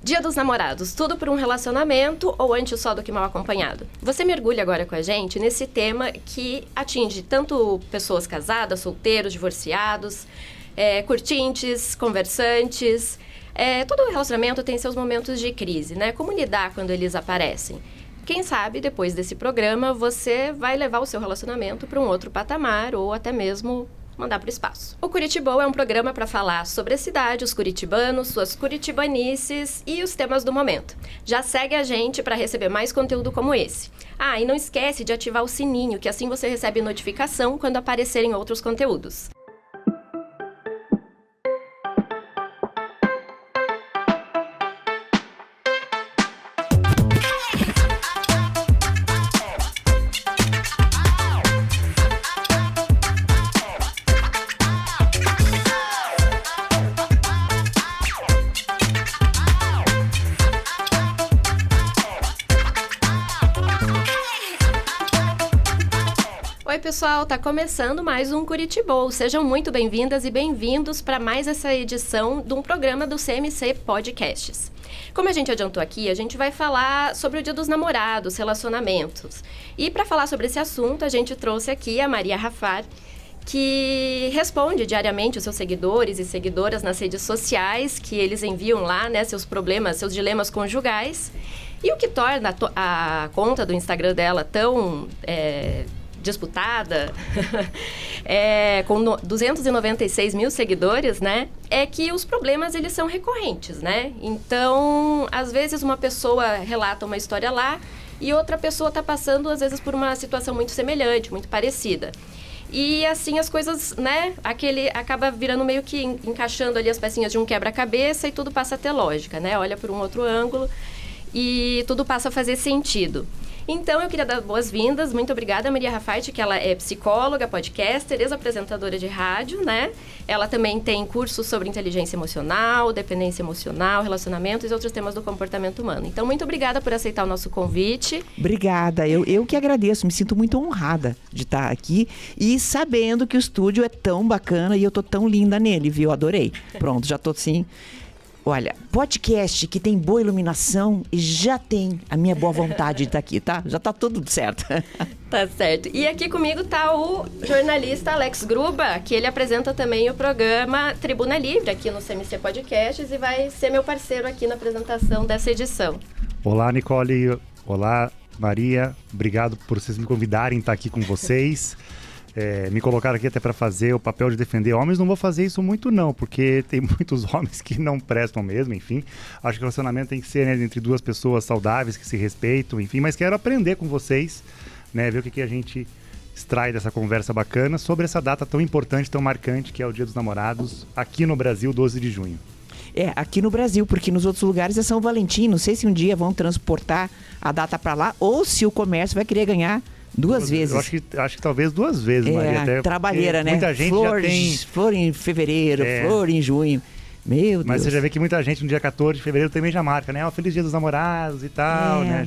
Dia dos Namorados, tudo por um relacionamento ou antes só do que mal acompanhado? Você mergulha agora com a gente nesse tema que atinge tanto pessoas casadas, solteiros, divorciados, curtintes, conversantes. Todo relacionamento tem seus momentos de crise, né? Como lidar quando eles aparecem? Quem sabe, depois desse programa, você vai levar o seu relacionamento para um outro patamar ou até mesmo mandar para o espaço. O Curitibou é um programa para falar sobre a cidade, os curitibanos, suas curitibanices e os temas do momento. Já segue a gente para receber mais conteúdo como esse. E não esquece de ativar o sininho, que assim você recebe notificação quando aparecerem outros conteúdos. Oi pessoal, tá começando mais um Curitibou. Sejam muito bem-vindas e bem-vindos para mais essa edição de um programa do CMC Podcasts. Como a gente adiantou aqui, a gente vai falar sobre o Dia dos Namorados, relacionamentos. E para falar sobre esse assunto, a gente trouxe aqui a Maria Rafar, que responde diariamente os seus seguidores e seguidoras nas redes sociais, que eles enviam lá, né, seus problemas, seus dilemas conjugais. E o que torna a conta do Instagram dela tão disputada, com 296 mil seguidores, né, é que os problemas, eles são recorrentes, né? Então, às vezes uma pessoa relata uma história lá e outra pessoa está passando, às vezes, por uma situação muito semelhante, muito parecida. E assim as coisas, né, acaba virando meio que encaixando ali as pecinhas de um quebra-cabeça e tudo passa a ter lógica, né? Olha por um outro ângulo e tudo passa a fazer sentido. Então, eu queria dar boas-vindas. Muito obrigada, Maria Rafait, que ela é psicóloga, podcaster, ex-apresentadora de rádio, né? Ela também tem cursos sobre inteligência emocional, dependência emocional, relacionamentos e outros temas do comportamento humano. Então, muito obrigada por aceitar o nosso convite. Obrigada. Eu que agradeço. Me sinto muito honrada de estar aqui e sabendo que o estúdio é tão bacana e eu tô tão linda nele, viu? Adorei. Pronto, já tô assim... Olha, podcast que tem boa iluminação já tem a minha boa vontade de estar aqui, tá? Já tá tudo certo. Tá certo. E aqui comigo tá o jornalista Alex Gruba, que ele apresenta também o programa Tribuna Livre aqui no CMC Podcasts e vai ser meu parceiro aqui na apresentação dessa edição. Olá, Nicole. Olá, Maria. Obrigado por vocês me convidarem a estar aqui com vocês. Me colocaram aqui até para fazer o papel de defender homens. Não vou fazer isso muito não, porque tem muitos homens que não prestam mesmo, enfim. Acho que o relacionamento tem que ser, né, entre duas pessoas saudáveis, que se respeitam, enfim. Mas quero aprender com vocês, né, ver o que a gente extrai dessa conversa bacana sobre essa data tão importante, tão marcante, que é o Dia dos Namorados, aqui no Brasil, 12 de junho. Aqui no Brasil, porque nos outros lugares é São Valentim. Não sei se um dia vão transportar a data para lá ou se o comércio vai querer ganhar duas vezes. Eu acho que talvez duas vezes, Maria. Até trabalheira, né? Muita gente já tem... Flor em fevereiro, flor em junho. Meu Deus. Mas você já vê que muita gente no dia 14 de fevereiro também já marca, né? Feliz Dia dos Namorados e tal, né?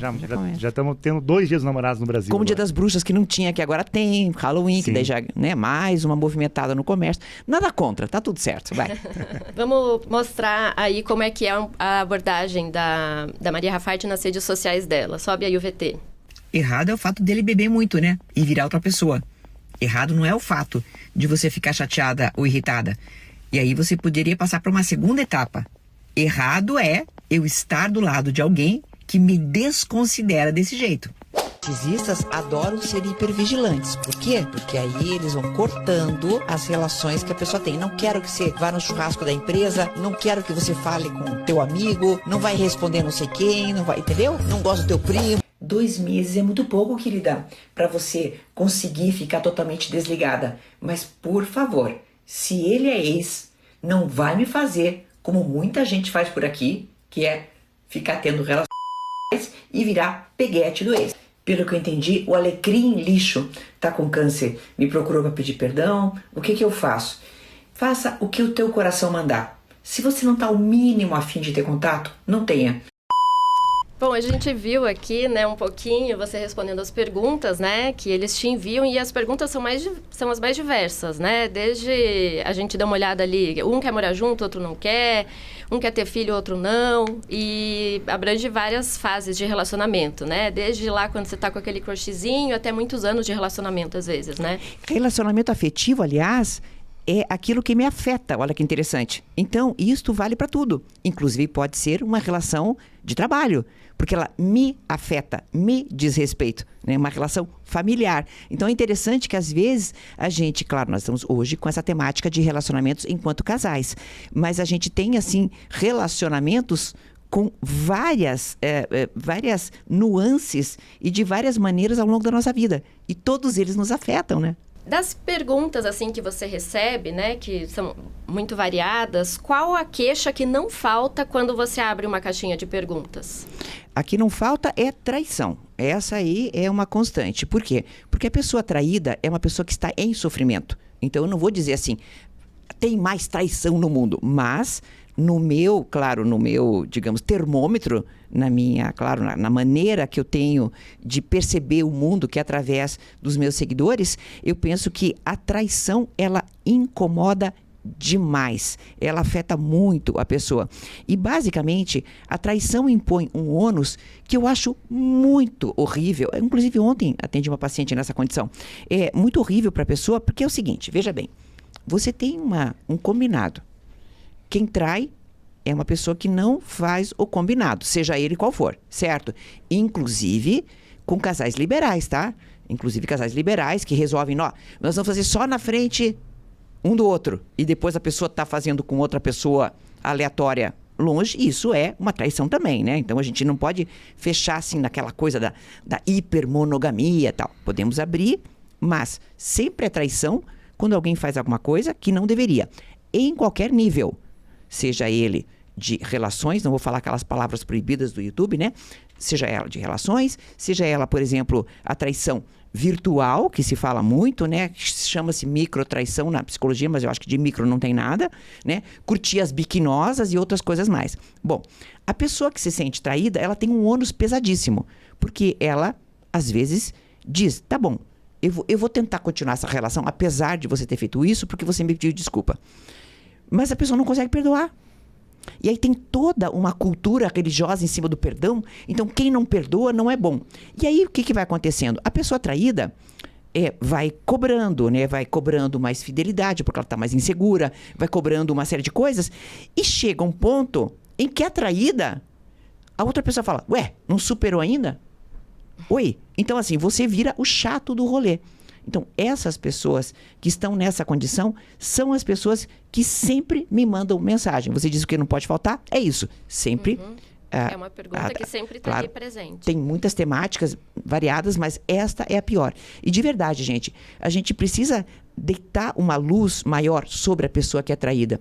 Já estamos tendo 2 Dias dos Namorados no Brasil. Como o Dia das Bruxas, que não tinha, que agora tem. Halloween, que daí já, né? Mais uma movimentada no comércio. Nada contra, tá tudo certo, vai. Vamos mostrar aí como é que é a abordagem da Maria Rafait nas redes sociais dela. Sobe aí o VT. Errado é o fato dele beber muito, né? E virar outra pessoa. Errado não é o fato de você ficar chateada ou irritada. E aí você poderia passar para uma segunda etapa. Errado é eu estar do lado de alguém que me desconsidera desse jeito. Narcisistas adoram ser hipervigilantes. Por quê? Porque aí eles vão cortando as relações que a pessoa tem. Não quero que você vá no churrasco da empresa, não quero que você fale com teu amigo, não vai responder não sei quem, não vai, entendeu? Não gosta do teu primo. 2 meses é muito pouco, querida, para você conseguir ficar totalmente desligada. Mas, por favor, se ele é ex, não vai me fazer como muita gente faz por aqui, que é ficar tendo relações e virar peguete do ex. Pelo que eu entendi, o alecrim lixo tá com câncer. Me procurou para pedir perdão. O que eu faço? Faça o que o teu coração mandar. Se você não tá o mínimo a fim de ter contato, não tenha. Bom, a gente viu aqui, né, um pouquinho, você respondendo as perguntas, né, que eles te enviam, e as perguntas são as mais diversas, né, desde a gente dar uma olhada ali, um quer morar junto, outro não quer, um quer ter filho, outro não, e abrange várias fases de relacionamento, né, desde lá quando você tá com aquele crushzinho até muitos anos de relacionamento, às vezes, né. Relacionamento afetivo, aliás, é aquilo que me afeta. Olha que interessante. Então, isto vale para tudo. Inclusive, pode ser uma relação de trabalho, porque ela me afeta, me diz respeito, né? Uma relação familiar. Então, é interessante que, às vezes, a gente... Claro, nós estamos hoje com essa temática de relacionamentos enquanto casais, mas a gente tem, assim, relacionamentos com várias nuances e de várias maneiras ao longo da nossa vida. E todos eles nos afetam, né? Das perguntas, assim, que você recebe, né, que são muito variadas, qual a queixa que não falta quando você abre uma caixinha de perguntas? A que não falta é traição. Essa aí é uma constante. Por quê? Porque a pessoa traída é uma pessoa que está em sofrimento. Então, eu não vou dizer assim, tem mais traição no mundo, mas... No meu, digamos, termômetro, na maneira que eu tenho de perceber o mundo, que é através dos meus seguidores, eu penso que a traição, ela incomoda demais. Ela afeta muito a pessoa. E, basicamente, a traição impõe um ônus que eu acho muito horrível. Inclusive, ontem atendi uma paciente nessa condição. É muito horrível para a pessoa, porque é o seguinte, veja bem, você tem um combinado. Quem trai é uma pessoa que não faz o combinado, seja ele qual for, certo? Inclusive com casais liberais, tá? Inclusive casais liberais que resolvem, ó, nós vamos fazer só na frente um do outro. E depois a pessoa tá fazendo com outra pessoa aleatória longe, isso é uma traição também, né? Então a gente não pode fechar assim naquela coisa da hipermonogamia e tal. Podemos abrir, mas sempre é traição quando alguém faz alguma coisa que não deveria. Em qualquer nível. Seja ele de relações, não vou falar aquelas palavras proibidas do YouTube, né? Seja ela de relações, seja ela, por exemplo, a traição virtual, que se fala muito, né? Chama-se microtraição na psicologia, mas eu acho que de micro não tem nada, né? Curtir as biquinosas e outras coisas mais. Bom, a pessoa que se sente traída, ela tem um ônus pesadíssimo, porque ela, às vezes, diz, tá bom, eu vou tentar continuar essa relação, apesar de você ter feito isso, porque você me pediu desculpa. Mas a pessoa não consegue perdoar. E aí tem toda uma cultura religiosa em cima do perdão. Então, quem não perdoa não é bom. E aí, o que vai acontecendo? A pessoa traída vai cobrando, né? Vai cobrando mais fidelidade, porque ela está mais insegura. Vai cobrando uma série de coisas. E chega um ponto em que a traída, a outra pessoa fala, ué, não superou ainda? Oi? Então, assim, você vira o chato do rolê. Então, essas pessoas que estão nessa condição são as pessoas que sempre me mandam mensagem. Você diz o que não pode faltar? É isso. Sempre. É uma pergunta que sempre está ali presente. Tem muitas temáticas variadas, mas esta é a pior. E de verdade, gente, a gente precisa deitar uma luz maior sobre a pessoa que é traída.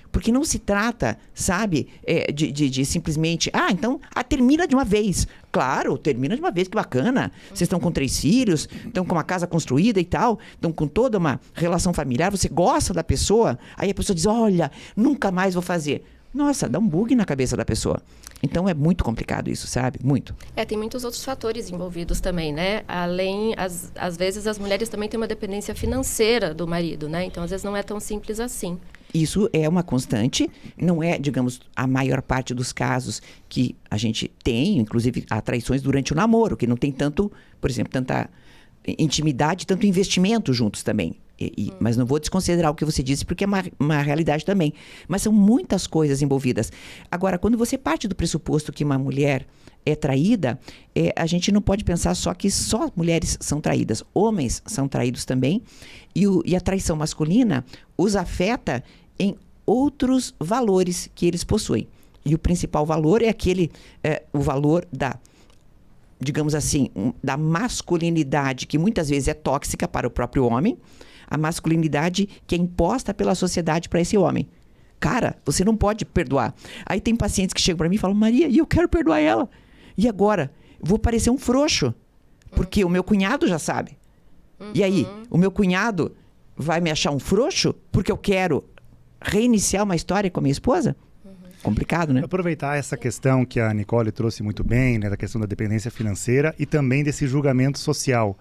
Porque não se trata, sabe, de simplesmente... então, termina de uma vez. Claro, termina de uma vez, que bacana. Vocês estão com 3 filhos, estão com uma casa construída e tal, estão com toda uma relação familiar, você gosta da pessoa, aí a pessoa diz, olha, nunca mais vou fazer. Nossa, dá um bug na cabeça da pessoa. Então, é muito complicado isso, sabe? Muito. Tem muitos outros fatores envolvidos também, né? Além, às vezes, as mulheres também têm uma dependência financeira do marido, né? Então, às vezes, não é tão simples assim. Isso é uma constante, não é, digamos, a maior parte dos casos que a gente tem, inclusive há traições durante o namoro, que não tem tanto, por exemplo, tanta intimidade, tanto investimento juntos também. Mas não vou desconsiderar o que você disse, porque é uma realidade também. Mas são muitas coisas envolvidas. Agora, quando você parte do pressuposto que uma mulher é traída, a gente não pode pensar só que só mulheres são traídas. Homens são traídos também. E a traição masculina os afeta em outros valores que eles possuem. E o principal valor é o valor da, digamos assim, da masculinidade, que muitas vezes é tóxica para o próprio homem, a masculinidade que é imposta pela sociedade para esse homem. Cara, você não pode perdoar. Aí tem pacientes que chegam para mim e falam, Maria, e eu quero perdoar ela. E agora? Vou parecer um frouxo, porque o meu cunhado já sabe. E aí, o meu cunhado vai me achar um frouxo porque eu quero reiniciar uma história com a minha esposa? complicado, né? Aproveitar essa questão que a Nicole trouxe muito bem, né, da questão da dependência financeira e também desse julgamento social,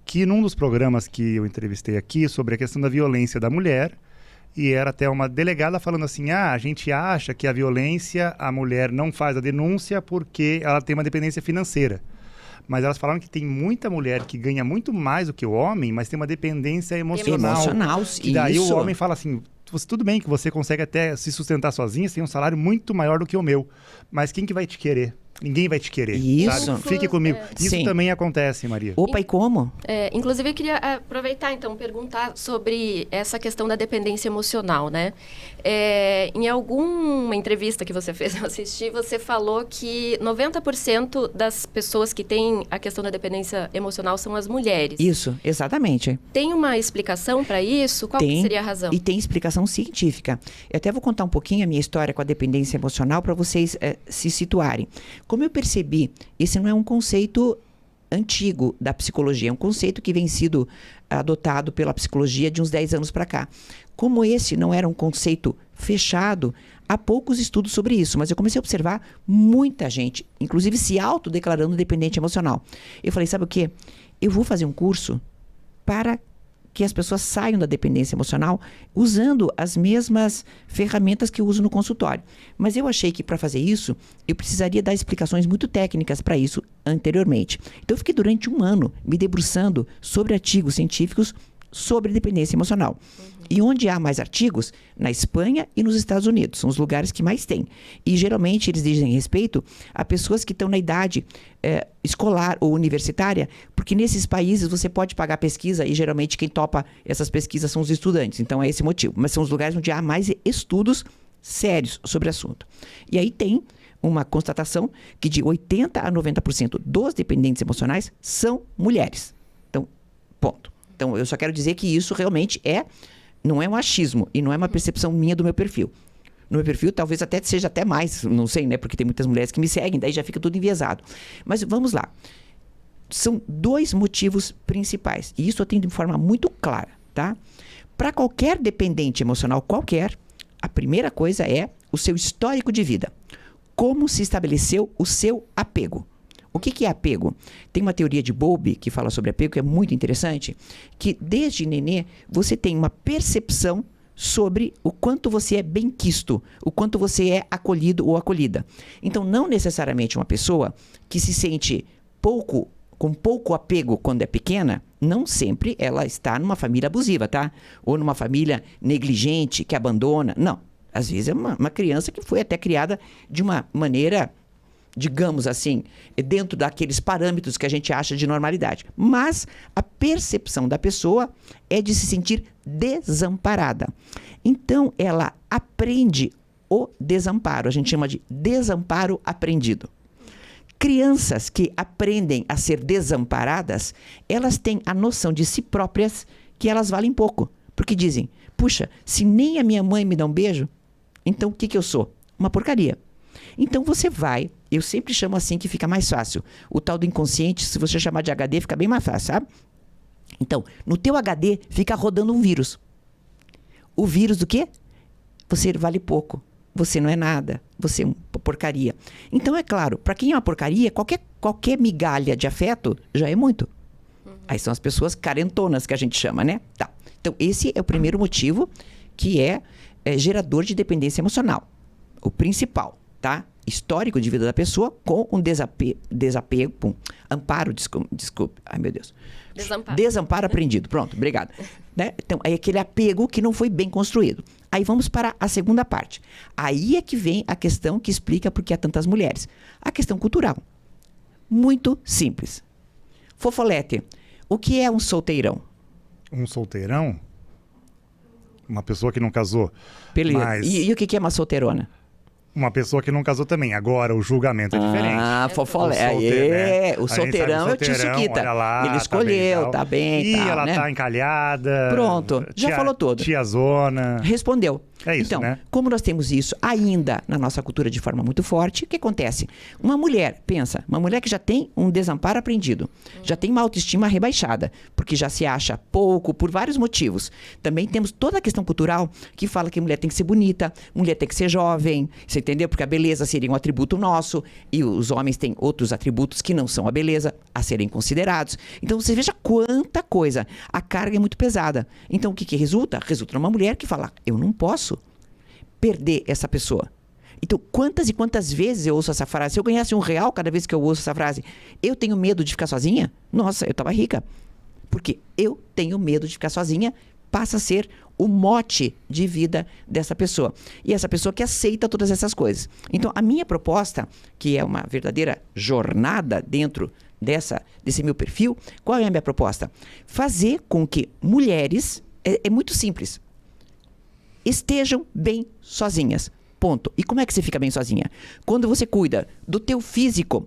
que num dos programas que eu entrevistei aqui sobre a questão da violência da mulher, e era até uma delegada falando assim, a gente acha que a violência, a mulher não faz a denúncia porque ela tem uma dependência financeira. Mas elas falaram que tem muita mulher que ganha muito mais do que o homem, mas tem uma dependência emocional. Emocional, E daí isso. o homem fala assim, tudo bem que você consegue até se sustentar sozinha, você tem um salário muito maior do que o meu. Mas quem que vai te querer? Ninguém vai te querer. Isso. Sabe? Fique comigo. Isso Sim. também acontece, Maria. Opa, e como? Inclusive, eu queria aproveitar, então, perguntar sobre essa questão da dependência emocional, né? Em alguma entrevista que você fez, eu assisti, você falou que 90% das pessoas que têm a questão da dependência emocional são as mulheres. Isso, exatamente. Tem uma explicação para isso? Qual que seria a razão? E tem explicação científica. Eu até vou contar um pouquinho a minha história com a dependência emocional para vocês se situarem. Como eu percebi, esse não é um conceito antigo da psicologia, é um conceito que vem sido adotado pela psicologia de uns 10 anos para cá. Como esse não era um conceito fechado, há poucos estudos sobre isso, mas eu comecei a observar muita gente, inclusive se autodeclarando dependente emocional. Eu falei, sabe o quê? Eu vou fazer um curso para que as pessoas saiam da dependência emocional usando as mesmas ferramentas que eu uso no consultório. Mas eu achei que para fazer isso, eu precisaria dar explicações muito técnicas para isso anteriormente. Então eu fiquei durante um ano me debruçando sobre artigos científicos sobre dependência emocional. E onde há mais artigos? Na Espanha e nos Estados Unidos. São os lugares que mais tem. E geralmente eles dizem respeito a pessoas que estão na idade escolar ou universitária, porque nesses países você pode pagar pesquisa e geralmente quem topa essas pesquisas são os estudantes. Então é esse motivo. Mas são os lugares onde há mais estudos sérios sobre o assunto. E aí tem uma constatação que de 80% a 90% dos dependentes emocionais são mulheres. Então, ponto. Então, eu só quero dizer que isso realmente não é um achismo e não é uma percepção minha do meu perfil. No meu perfil, talvez até seja até mais, não sei, né? Porque tem muitas mulheres que me seguem, daí já fica tudo enviesado. Mas vamos lá. São 2 motivos principais. E isso eu tenho de forma muito clara, tá? Para qualquer dependente emocional, qualquer, a primeira coisa é o seu histórico de vida. Como se estabeleceu o seu apego. O que é apego? Tem uma teoria de Bowlby que fala sobre apego, que é muito interessante, que desde nenê você tem uma percepção sobre o quanto você é benquisto, o quanto você é acolhido ou acolhida. Então, não necessariamente uma pessoa que se sente com pouco apego quando é pequena, não sempre ela está numa família abusiva, tá? Ou numa família negligente, que abandona. Não. Às vezes é uma criança que foi até criada de uma maneira, digamos assim, dentro daqueles parâmetros que a gente acha de normalidade. Mas a percepção da pessoa é de se sentir desamparada. Então, ela aprende o desamparo. A gente chama de desamparo aprendido. Crianças que aprendem a ser desamparadas, elas têm a noção de si próprias que elas valem pouco. Porque dizem, puxa, se nem a minha mãe me dá um beijo, então o que eu sou? Uma porcaria. Então você vai, eu sempre chamo assim que fica mais fácil. O tal do inconsciente, se você chamar de HD, fica bem mais fácil, sabe? Então, no teu HD fica rodando um vírus. O vírus do quê? Você vale pouco. Você não é nada. Você é uma porcaria. Então, é claro, para quem é uma porcaria, qualquer migalha de afeto já é muito. Aí são as pessoas carentonas que a gente chama, né? Tá. Então, esse é o primeiro motivo que é gerador de dependência emocional. O principal, tá? Histórico de vida da pessoa com um desapego, amparo, desculpe, ai meu Deus. Desamparo aprendido, pronto, obrigado. Né? Então, é aquele apego que não foi bem construído. Aí vamos para a segunda parte. Aí é que vem a questão que explica por que há tantas mulheres. A questão cultural. Muito simples. Fofolete, o que é um solteirão? Um solteirão? Uma pessoa que não casou. Beleza. Mas... E o que é uma solteirona? Uma pessoa que não casou também. Agora, o julgamento é diferente. Ah, fofolete. O solteirão é o Tsuquita. Ele escolheu, tá bem. E tal, ela né? tá encalhada. Pronto, já falou tudo. Tiazona. Respondeu. É isso, então, né? como nós temos isso ainda na nossa cultura de forma muito forte, o que acontece? Uma mulher, pensa, uma mulher que já tem um desamparo aprendido, já tem uma autoestima rebaixada, porque já se acha pouco por vários motivos. Também temos toda a questão cultural que fala que mulher tem que ser bonita, mulher tem que ser jovem, você entendeu? Porque a beleza seria um atributo nosso e os homens têm outros atributos que não são a beleza a serem considerados. Então você veja quanta coisa. A carga é muito pesada. Então o que resulta? Resulta numa mulher que fala, eu não posso perder essa pessoa. Então quantas e quantas vezes eu ouço essa frase? Se eu ganhasse R$1 cada vez que eu ouço essa frase, eu tenho medo de ficar sozinha? Nossa, eu tava rica. Porque eu tenho medo de ficar sozinha, passa a ser o mote de vida dessa pessoa. E essa pessoa que aceita todas essas coisas. Então, a minha proposta, que é uma verdadeira jornada dentro desse meu perfil, qual é a minha proposta? Fazer com que mulheres, é muito simples, estejam bem sozinhas. Ponto. E como é que você fica bem sozinha? Quando você cuida do teu físico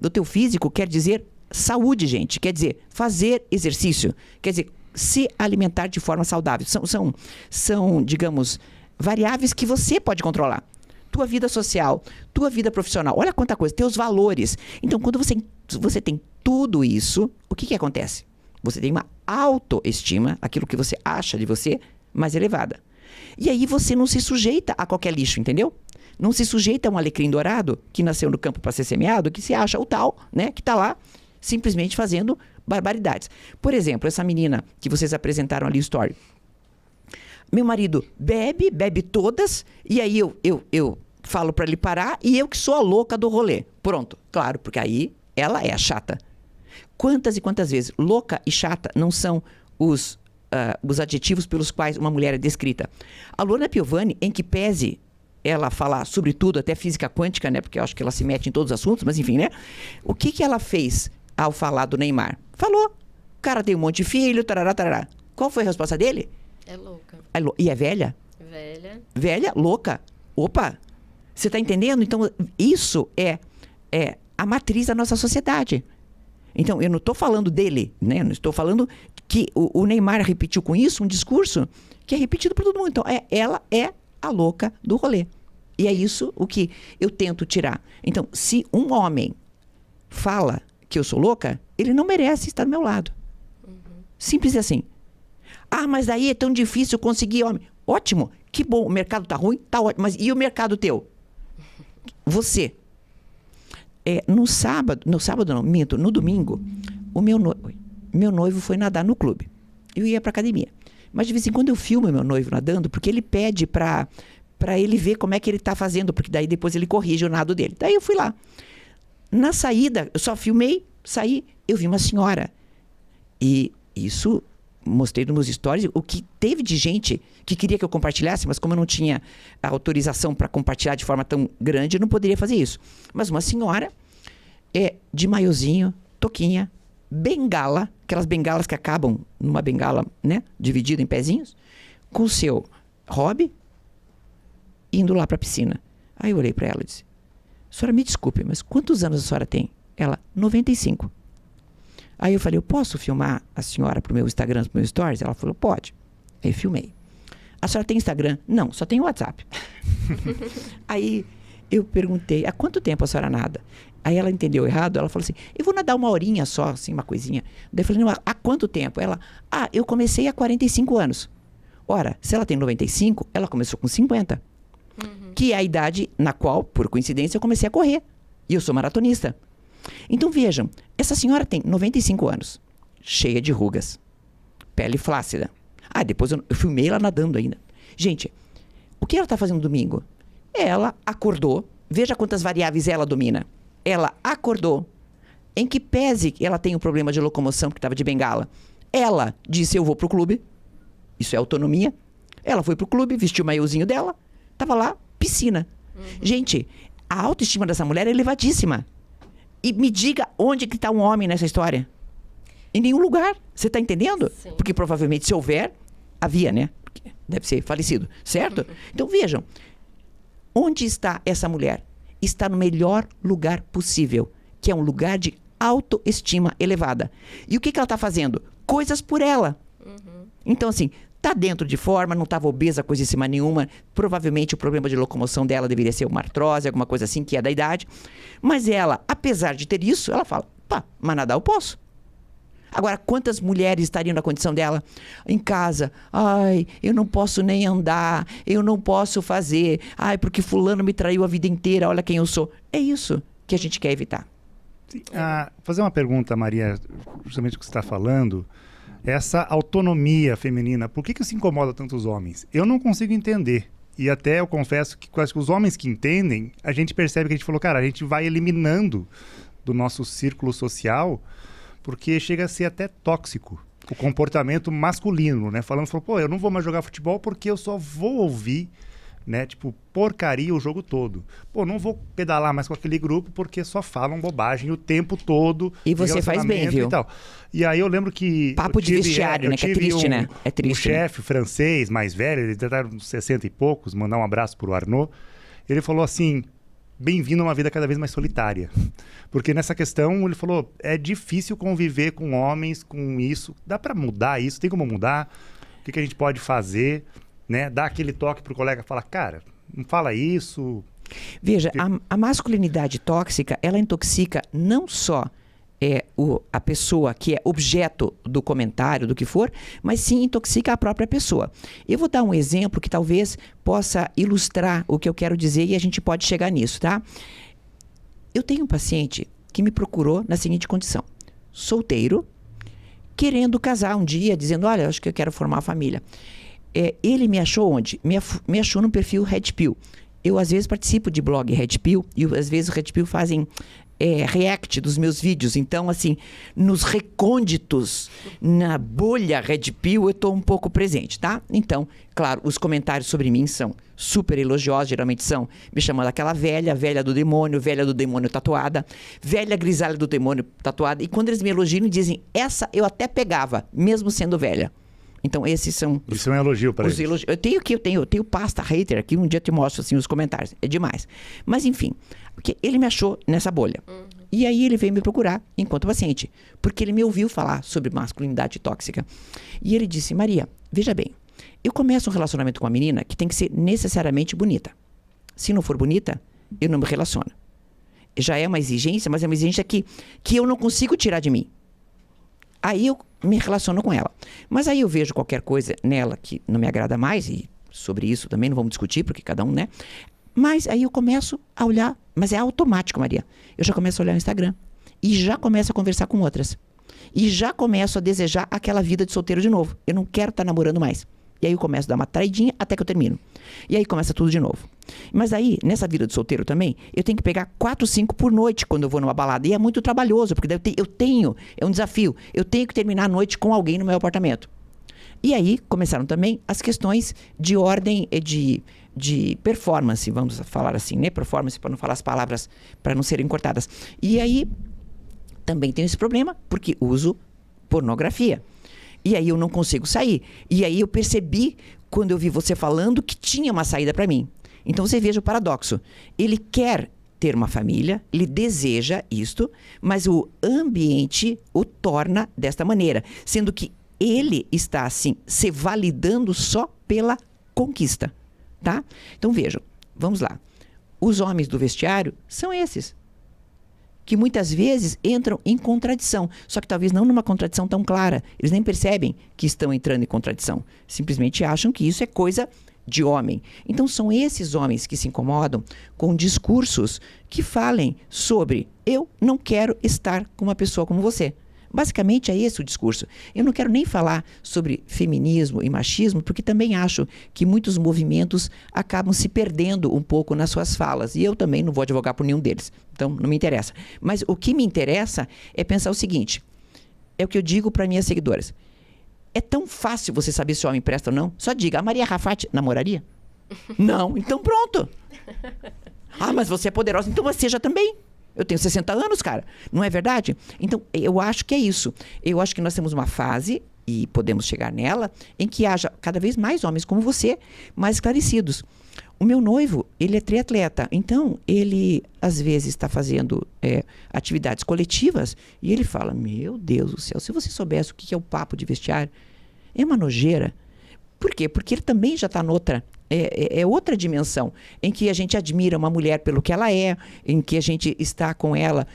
quer dizer saúde, gente. Quer dizer, fazer exercício. Quer dizer, se alimentar de forma saudável. São, digamos, variáveis que você pode controlar. Tua vida social, tua vida profissional. Olha quanta coisa. Teus valores. Então, quando você tem tudo isso, o que acontece? Você tem uma autoestima, aquilo que você acha de você, mais elevada. E aí você não se sujeita a qualquer lixo, entendeu? Não se sujeita a um alecrim dourado que nasceu no campo para ser semeado, que se acha o tal, né, que está lá simplesmente fazendo barbaridades. Por exemplo, essa menina que vocês apresentaram ali, o story. Meu marido bebe todas, e aí eu falo para ele parar, e eu que sou a louca do rolê. Pronto, claro, porque aí ela é a chata. Quantas e quantas vezes louca e chata não são os adjetivos pelos quais uma mulher é descrita? A Luana Piovani, em que pese ela falar sobre tudo, até física quântica, né? Porque eu acho que ela se mete em todos os assuntos, mas enfim, né? O que ela fez ao falar do Neymar? Falou. O cara tem um monte de filho, tarará, tarará. Qual foi a resposta dele? É louca. E é velha? Velha. Velha, louca. Opa! Você tá entendendo? Então, isso é a matriz da nossa sociedade. Então, eu não estou falando dele, né? Eu não estou falando que o Neymar repetiu com isso um discurso que é repetido por todo mundo. Então, ela é a louca do rolê. E é isso o que eu tento tirar. Então, se um homem fala que eu sou louca, ele não merece estar do meu lado. Simples assim. Ah, mas daí é tão difícil conseguir homem. Ótimo, que bom, o mercado tá ruim, tá ótimo. Mas e o mercado teu? Você. No sábado não, minto, no domingo, o meu noivo foi nadar no clube. Eu ia pra academia. Mas de vez em quando eu filmo meu noivo nadando, porque ele pede pra ele ver como é que ele tá fazendo, porque daí depois ele corrige o nado dele. Daí eu fui lá. Na saída, eu só filmei, saí, eu vi uma senhora. E isso, mostrei nos meus stories, o que teve de gente que queria que eu compartilhasse, mas como eu não tinha a autorização para compartilhar de forma tão grande, eu não poderia fazer isso. Mas uma senhora, de maiozinho, toquinha, bengala, aquelas bengalas que acabam numa bengala, né, dividida em pezinhos, com o seu hobby, indo lá para a piscina. Aí eu olhei para ela e disse, senhora, me desculpe, mas quantos anos a senhora tem? Ela, 95. Aí eu falei, eu posso filmar a senhora pro meu Instagram, pro meu Stories? Ela falou, pode. Aí eu filmei. A senhora tem Instagram? Não, só tem WhatsApp. Aí eu perguntei, há quanto tempo a senhora nada? Aí ela entendeu errado, ela falou assim, eu vou nadar 1 horinha só, assim, uma coisinha. Daí eu falei, não, há quanto tempo? Ela, eu comecei há 45 anos. Ora, se ela tem 95, ela começou com 50. Que é a idade na qual, por coincidência, eu comecei a correr. E eu sou maratonista. Então vejam, essa senhora tem 95 anos, cheia de rugas, pele flácida. Depois eu filmei ela nadando ainda. Gente, o que ela está fazendo no domingo? Ela acordou, veja quantas variáveis ela domina. Ela acordou, em que pese ela tem um problema de locomoção que estava de bengala. Ela disse, eu vou pro clube, isso é autonomia. Ela foi pro clube, vestiu o maiozinho dela, estava lá, piscina. Gente, a autoestima dessa mulher é elevadíssima. E me diga onde que está um homem nessa história. Em nenhum lugar. Você está entendendo? Sim. Porque provavelmente se houver, havia, né? Porque deve ser falecido, certo? Então vejam, onde está essa mulher? Está no melhor lugar possível, que é um lugar de autoestima elevada. E o que ela está fazendo? Coisas por ela. Então assim, está dentro de forma, não estava obesa, coisíssima nenhuma. Provavelmente o problema de locomoção dela deveria ser uma artrose, alguma coisa assim, que é da idade. Mas ela, apesar de ter isso, ela fala, mas nadar eu posso. Agora, quantas mulheres estariam na condição dela? Em casa, ai, eu não posso nem andar, eu não posso fazer, ai, porque fulano me traiu a vida inteira, olha quem eu sou. É isso que a gente quer evitar. Fazer uma pergunta, Maria, justamente o que você está falando, essa autonomia feminina, por que isso incomoda tantos homens? Eu não consigo entender. E até eu confesso que quase que os homens que entendem, a gente percebe que a gente falou, cara, a gente vai eliminando do nosso círculo social, porque chega a ser até tóxico o comportamento masculino, né? Falando, pô, eu não vou mais jogar futebol porque eu só vou ouvir, né? Tipo, porcaria o jogo todo. Pô, não vou pedalar mais com aquele grupo porque só falam bobagem o tempo todo. E você faz bem, viu? E aí eu lembro que... Papo de vestiário, né? Que é triste, né? É triste, um chefe francês mais velho, ele já tá uns 60 e poucos, mandar um abraço pro Arnaud. Ele falou assim, bem-vindo a uma vida cada vez mais solitária. Porque nessa questão, ele falou, é difícil conviver com homens, com isso. Dá para mudar isso? Tem como mudar? O que a gente pode fazer? Né? Dar aquele toque pro colega e falar, cara, não fala isso. Veja, a masculinidade tóxica, ela intoxica não só a pessoa que é objeto do comentário, do que for, mas sim intoxica a própria pessoa. Eu vou dar um exemplo que talvez possa ilustrar o que eu quero dizer e a gente pode chegar nisso, tá? Eu tenho um paciente que me procurou na seguinte condição. Solteiro, querendo casar um dia, dizendo, olha, acho que eu quero formar uma família. Ele me achou onde? Me achou no perfil Red Pill. Eu, às vezes, participo de blog Red Pill e, às vezes, o Red Pill fazem react dos meus vídeos. Então, assim, nos recônditos, na bolha Red Pill, eu estou um pouco presente, tá? Então, claro, os comentários sobre mim são super elogiosos, geralmente são me chamando aquela velha do demônio tatuada, velha grisalha do demônio tatuada. E quando eles me elogiam, dizem, essa eu até pegava, mesmo sendo velha. Então, esses são... Isso é um elogio para eles. Eu tenho pasta hater aqui, um dia eu te mostro assim, os comentários. É demais. Mas, enfim, porque ele me achou nessa bolha. E aí ele veio me procurar enquanto paciente. Porque ele me ouviu falar sobre masculinidade tóxica. E ele disse, Maria, veja bem, eu começo um relacionamento com uma menina que tem que ser necessariamente bonita. Se não for bonita, eu não me relaciono. Já é uma exigência, mas é uma exigência que eu não consigo tirar de mim. Aí eu me relaciono com ela. Mas aí eu vejo qualquer coisa nela que não me agrada mais, e sobre isso também não vamos discutir, porque cada um, né? Mas aí eu começo a olhar, mas é automático, Maria. Eu já começo a olhar o Instagram. E já começo a conversar com outras. E já começo a desejar aquela vida de solteiro de novo. Eu não quero estar namorando mais. E aí eu começo a dar uma traidinha até que eu termino. E aí começa tudo de novo. Mas aí, nessa vida de solteiro também, eu tenho que pegar 4, 5 por noite quando eu vou numa balada. E é muito trabalhoso, porque é um desafio. Eu tenho que terminar a noite com alguém no meu apartamento. E aí começaram também as questões de ordem de performance, vamos falar assim, né? Performance, para não falar as palavras, para não serem cortadas. E aí também tenho esse problema, porque uso pornografia. E aí eu não consigo sair. E aí eu percebi, quando eu vi você falando, que tinha uma saída para mim. Então você veja o paradoxo. Ele quer ter uma família, ele deseja isto, mas o ambiente o torna desta maneira. Sendo que ele está, assim, se validando só pela conquista. Tá? Então vejam, vamos lá. Os homens do vestiário são esses. Que muitas vezes entram em contradição, só que talvez não numa contradição tão clara. Eles nem percebem que estão entrando em contradição. Simplesmente acham que isso é coisa de homem. Então são esses homens que se incomodam com discursos que falem sobre eu não quero estar com uma pessoa como você. Basicamente é esse o discurso. Eu não quero nem falar sobre feminismo e machismo, porque também acho que muitos movimentos acabam se perdendo um pouco nas suas falas. E eu também não vou advogar por nenhum deles. Então, não me interessa. Mas o que me interessa é pensar o seguinte. É o que eu digo para minhas seguidoras. É tão fácil você saber se o homem presta ou não? Só diga, a Maria Rafati namoraria? Não, então pronto. Ah, mas você é poderosa, então você seja também. Eu tenho 60 anos, cara. Não é verdade? Então, eu acho que é isso. Eu acho que nós temos uma fase, e podemos chegar nela, em que haja cada vez mais homens como você, mais esclarecidos. O meu noivo, ele é triatleta. Então, ele, às vezes, está fazendo atividades coletivas e ele fala, meu Deus do céu, se você soubesse o que é o papo de vestiário, é uma nojeira. Por quê? Porque ele também já está noutra... É outra dimensão, em que a gente admira uma mulher pelo que ela é, em que a gente está com ela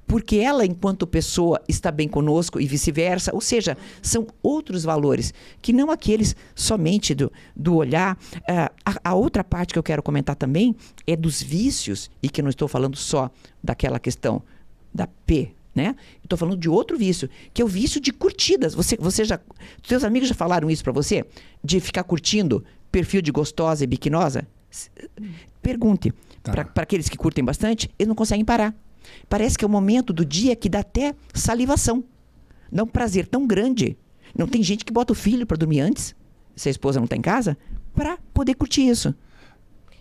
porque ela, enquanto pessoa, está bem conosco e vice-versa. Ou seja, são outros valores, que não aqueles somente do olhar. A outra parte que eu quero comentar também é dos vícios, e que eu não estou falando só daquela questão da P, né? Estou falando de outro vício, que é o vício de curtidas. Seus amigos já falaram isso para você? De ficar curtindo perfil de gostosa e biquinosa? Pergunte. Para aqueles que curtem bastante, eles não conseguem parar. Parece que é o momento do dia que dá até salivação. Dá um prazer tão grande. Não tem gente que bota o filho para dormir antes, se a esposa não está em casa, para poder curtir isso.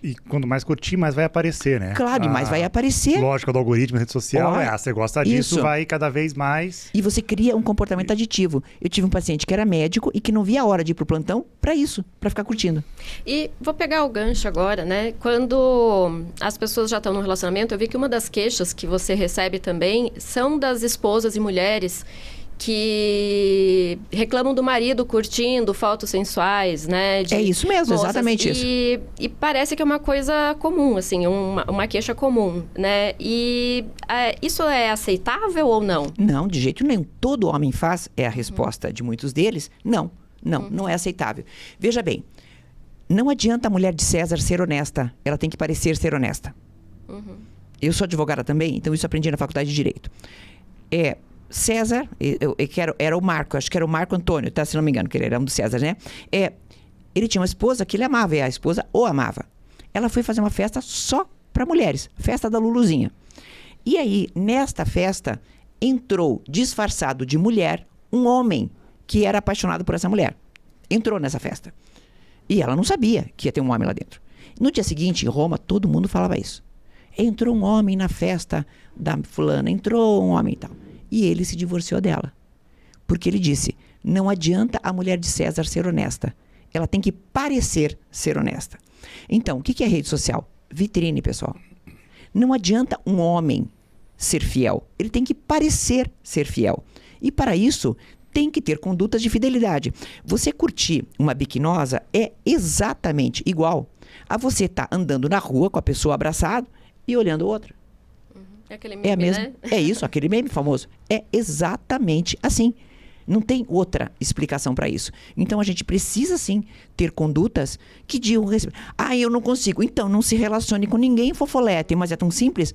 E quanto mais curtir, mais vai aparecer, né? Claro, e mais vai aparecer. Lógica do algoritmo, rede social, você gosta disso, vai cada vez mais. E você cria um comportamento aditivo. Eu tive um paciente que era médico e que não via a hora de ir pro plantão para isso, para ficar curtindo. E vou pegar o gancho agora, né? Quando as pessoas já estão no relacionamento, eu vi que uma das queixas que você recebe também são das esposas e mulheres que reclamam do marido curtindo fotos sensuais, né? É isso mesmo, moças, exatamente isso. E parece que é uma coisa comum, assim, uma queixa comum, né? E isso é aceitável ou não? Não, de jeito nenhum. Todo homem faz, é a resposta de muitos deles. Não é aceitável. Veja bem, não adianta a mulher de César ser honesta, ela tem que parecer ser honesta. Eu sou advogada também, então isso aprendi na faculdade de Direito. César, era o Marco, acho que era o Marco Antônio, tá? Se não me engano, que ele era um dos César, né? Ele tinha uma esposa que ele amava, e a esposa o amava. Ela foi fazer uma festa só para mulheres, festa da Luluzinha. E aí, nesta festa, entrou, disfarçado de mulher, um homem que era apaixonado por essa mulher. Entrou nessa festa. E ela não sabia que ia ter um homem lá dentro. No dia seguinte, em Roma, todo mundo falava isso. Entrou um homem na festa da fulana, entrou um homem e tal. E ele se divorciou dela. Porque ele disse, não adianta a mulher de César ser honesta. Ela tem que parecer ser honesta. Então, o que é rede social? Vitrine, pessoal. Não adianta um homem ser fiel. Ele tem que parecer ser fiel. E para isso, tem que ter condutas de fidelidade. Você curtir uma biquinosa é exatamente igual a você estar andando na rua com a pessoa abraçada e olhando outra. É aquele meme, né? É isso, aquele meme famoso. É exatamente assim. Não tem outra explicação para isso. Então, a gente precisa, sim, ter condutas que digam... eu não consigo. Então, não se relacione com ninguém, fofolete. Mas é tão simples.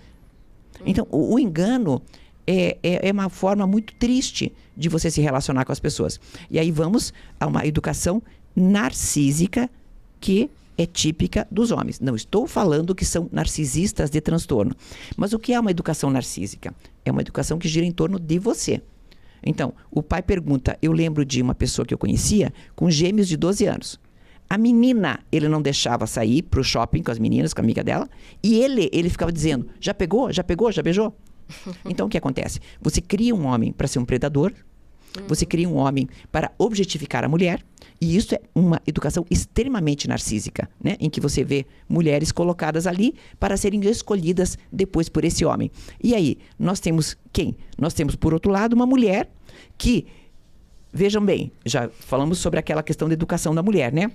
Então, o engano é uma forma muito triste de você se relacionar com as pessoas. E aí vamos a uma educação narcísica que é típica dos homens. Não estou falando que são narcisistas de transtorno. Mas o que é uma educação narcísica? É uma educação que gira em torno de você. Então, o pai pergunta, eu lembro de uma pessoa que eu conhecia com gêmeos de 12 anos. A menina, ele não deixava sair para o shopping com as meninas, com a amiga dela. E ele ficava dizendo, já pegou? Já pegou? Já beijou? Então, o que acontece? Você cria um homem para ser um predador. Você cria um homem para objetificar a mulher. E isso é uma educação extremamente narcísica, né? Em que você vê mulheres colocadas ali para serem escolhidas depois por esse homem. E aí, nós temos quem? Nós temos, por outro lado, uma mulher que, vejam bem, já falamos sobre aquela questão da educação da mulher, né?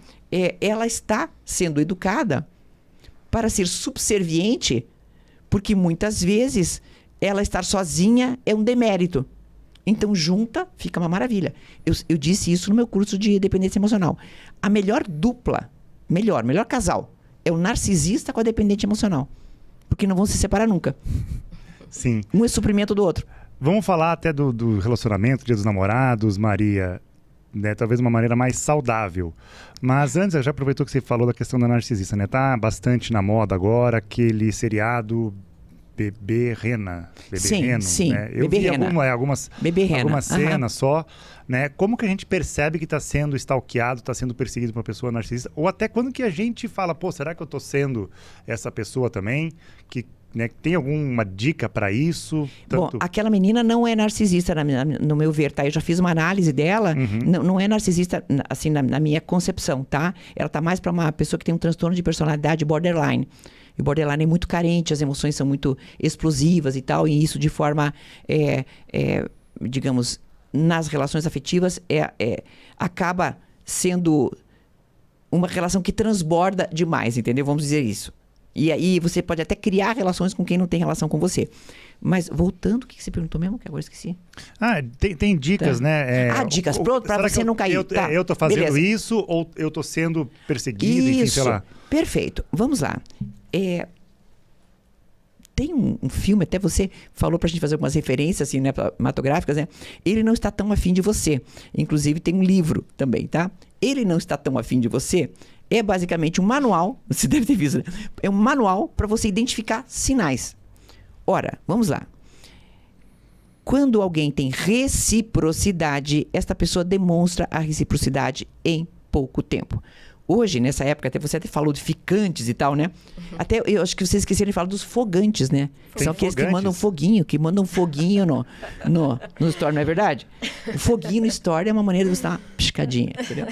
Ela está sendo educada para ser subserviente, porque muitas vezes ela estar sozinha é um demérito. Então, junta, fica uma maravilha. Eu disse isso no meu curso de dependência emocional. A melhor dupla, melhor casal, é o narcisista com a dependente emocional. Porque não vão se separar nunca. Sim. Um é suprimento do outro. Vamos falar até do relacionamento, Dia dos Namorados, Maria, né? Talvez de uma maneira mais saudável. Mas antes, já aproveitou que você falou da questão da narcisista, né? Tá bastante na moda agora, aquele seriado... Bebê Rena. Sim. Né? Eu Bebê vi Rena. algumas cenas só, né? Como que a gente percebe que está sendo stalkeado, está sendo perseguido por uma pessoa narcisista? Ou até quando que a gente fala, pô, será que eu estou sendo essa pessoa também? Que, né, tem alguma dica para isso? Bom, aquela menina não é narcisista, no meu ver, tá? Eu já fiz uma análise dela, não é narcisista, assim, na minha concepção, tá? Ela tá mais para uma pessoa que tem um transtorno de personalidade borderline. E o borderline é muito carente, as emoções são muito explosivas e tal, e isso de forma, digamos, nas relações afetivas, acaba sendo uma relação que transborda demais, entendeu? Vamos dizer isso. E aí você pode até criar relações com quem não tem relação com você. Mas voltando, o que você perguntou mesmo? Que agora eu esqueci. Tem dicas, né? Dicas para você não cair. Eu tô fazendo beleza. isso ou eu tô sendo perseguido, enfim, sei lá. Perfeito. Vamos lá. Tem um filme, até você falou pra gente fazer algumas referências cinematográficas, né? Ele não está tão afim de você. Inclusive tem um livro também, tá? Ele não está tão afim de você. É basicamente um manual, você deve ter visto, né? É um manual para você identificar sinais. Ora, vamos lá. Quando alguém tem reciprocidade, esta pessoa demonstra a reciprocidade em pouco tempo. Hoje, nessa época, você até falou de ficantes e tal, né? Até, eu acho que vocês esqueceram de falar dos fogantes, né? São aqueles que mandam foguinho no story, não é verdade? O foguinho no story é uma maneira de você dar uma piscadinha, entendeu?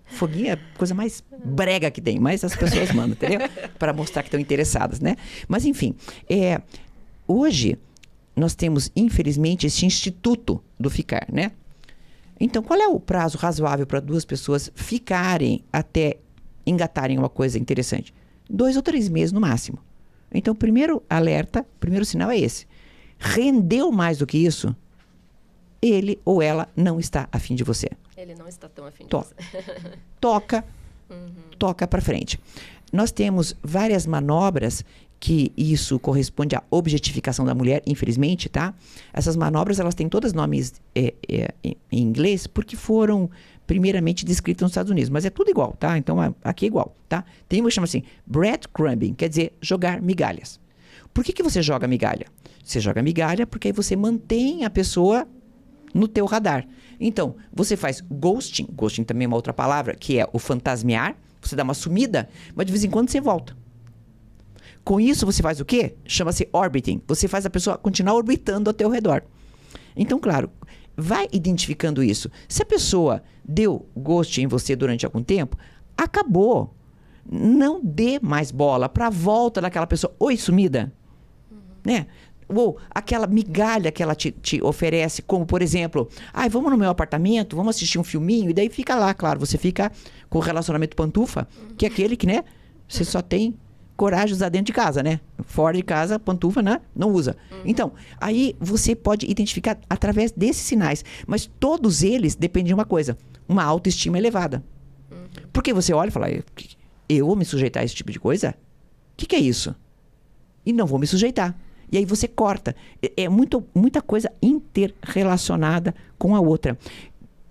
Foguinho é a coisa mais brega que tem, mas as pessoas mandam, entendeu? Para mostrar que estão interessadas, né? Mas, enfim, hoje nós temos, infelizmente, esse instituto do ficar, né? Então, qual é o prazo razoável para duas pessoas ficarem até engatarem uma coisa interessante? 2 ou 3 meses no máximo. Então, o primeiro alerta, o primeiro sinal é esse. Rendeu mais do que isso, ele ou ela não está afim de você. Ele não está tão afim de você. Toca para frente. Nós temos várias manobras que isso corresponde à objetificação da mulher, infelizmente, tá? Essas manobras, elas têm todos nomes em inglês, porque foram primeiramente descritas nos Estados Unidos, mas é tudo igual, tá? Então, aqui é igual, tá? Tem uma que chama assim, breadcrumbing, quer dizer, jogar migalhas. Por que você joga migalha? Você joga migalha porque aí você mantém a pessoa no teu radar. Então, você faz ghosting também é uma outra palavra, que é o fantasmear, você dá uma sumida, mas de vez em quando você volta. Com isso, você faz o quê? Chama-se orbiting. Você faz a pessoa continuar orbitando ao teu redor. Então, claro, vai identificando isso. Se a pessoa deu ghosting em você durante algum tempo, acabou. Não dê mais bola para a volta daquela pessoa. Oi, sumida. Né? Ou aquela migalha que ela te oferece, como, por exemplo, vamos no meu apartamento, vamos assistir um filminho, e daí fica lá, claro, você fica com o relacionamento pantufa, que é aquele que, né, você só tem coragem de usar dentro de casa, né? Fora de casa, pantufa, né? Não usa. Então, aí você pode identificar através desses sinais. Mas todos eles dependem de uma coisa, uma autoestima elevada. Porque você olha e fala, eu vou me sujeitar a esse tipo de coisa? O que é isso? E não vou me sujeitar. E aí você corta. É muita coisa interrelacionada com a outra.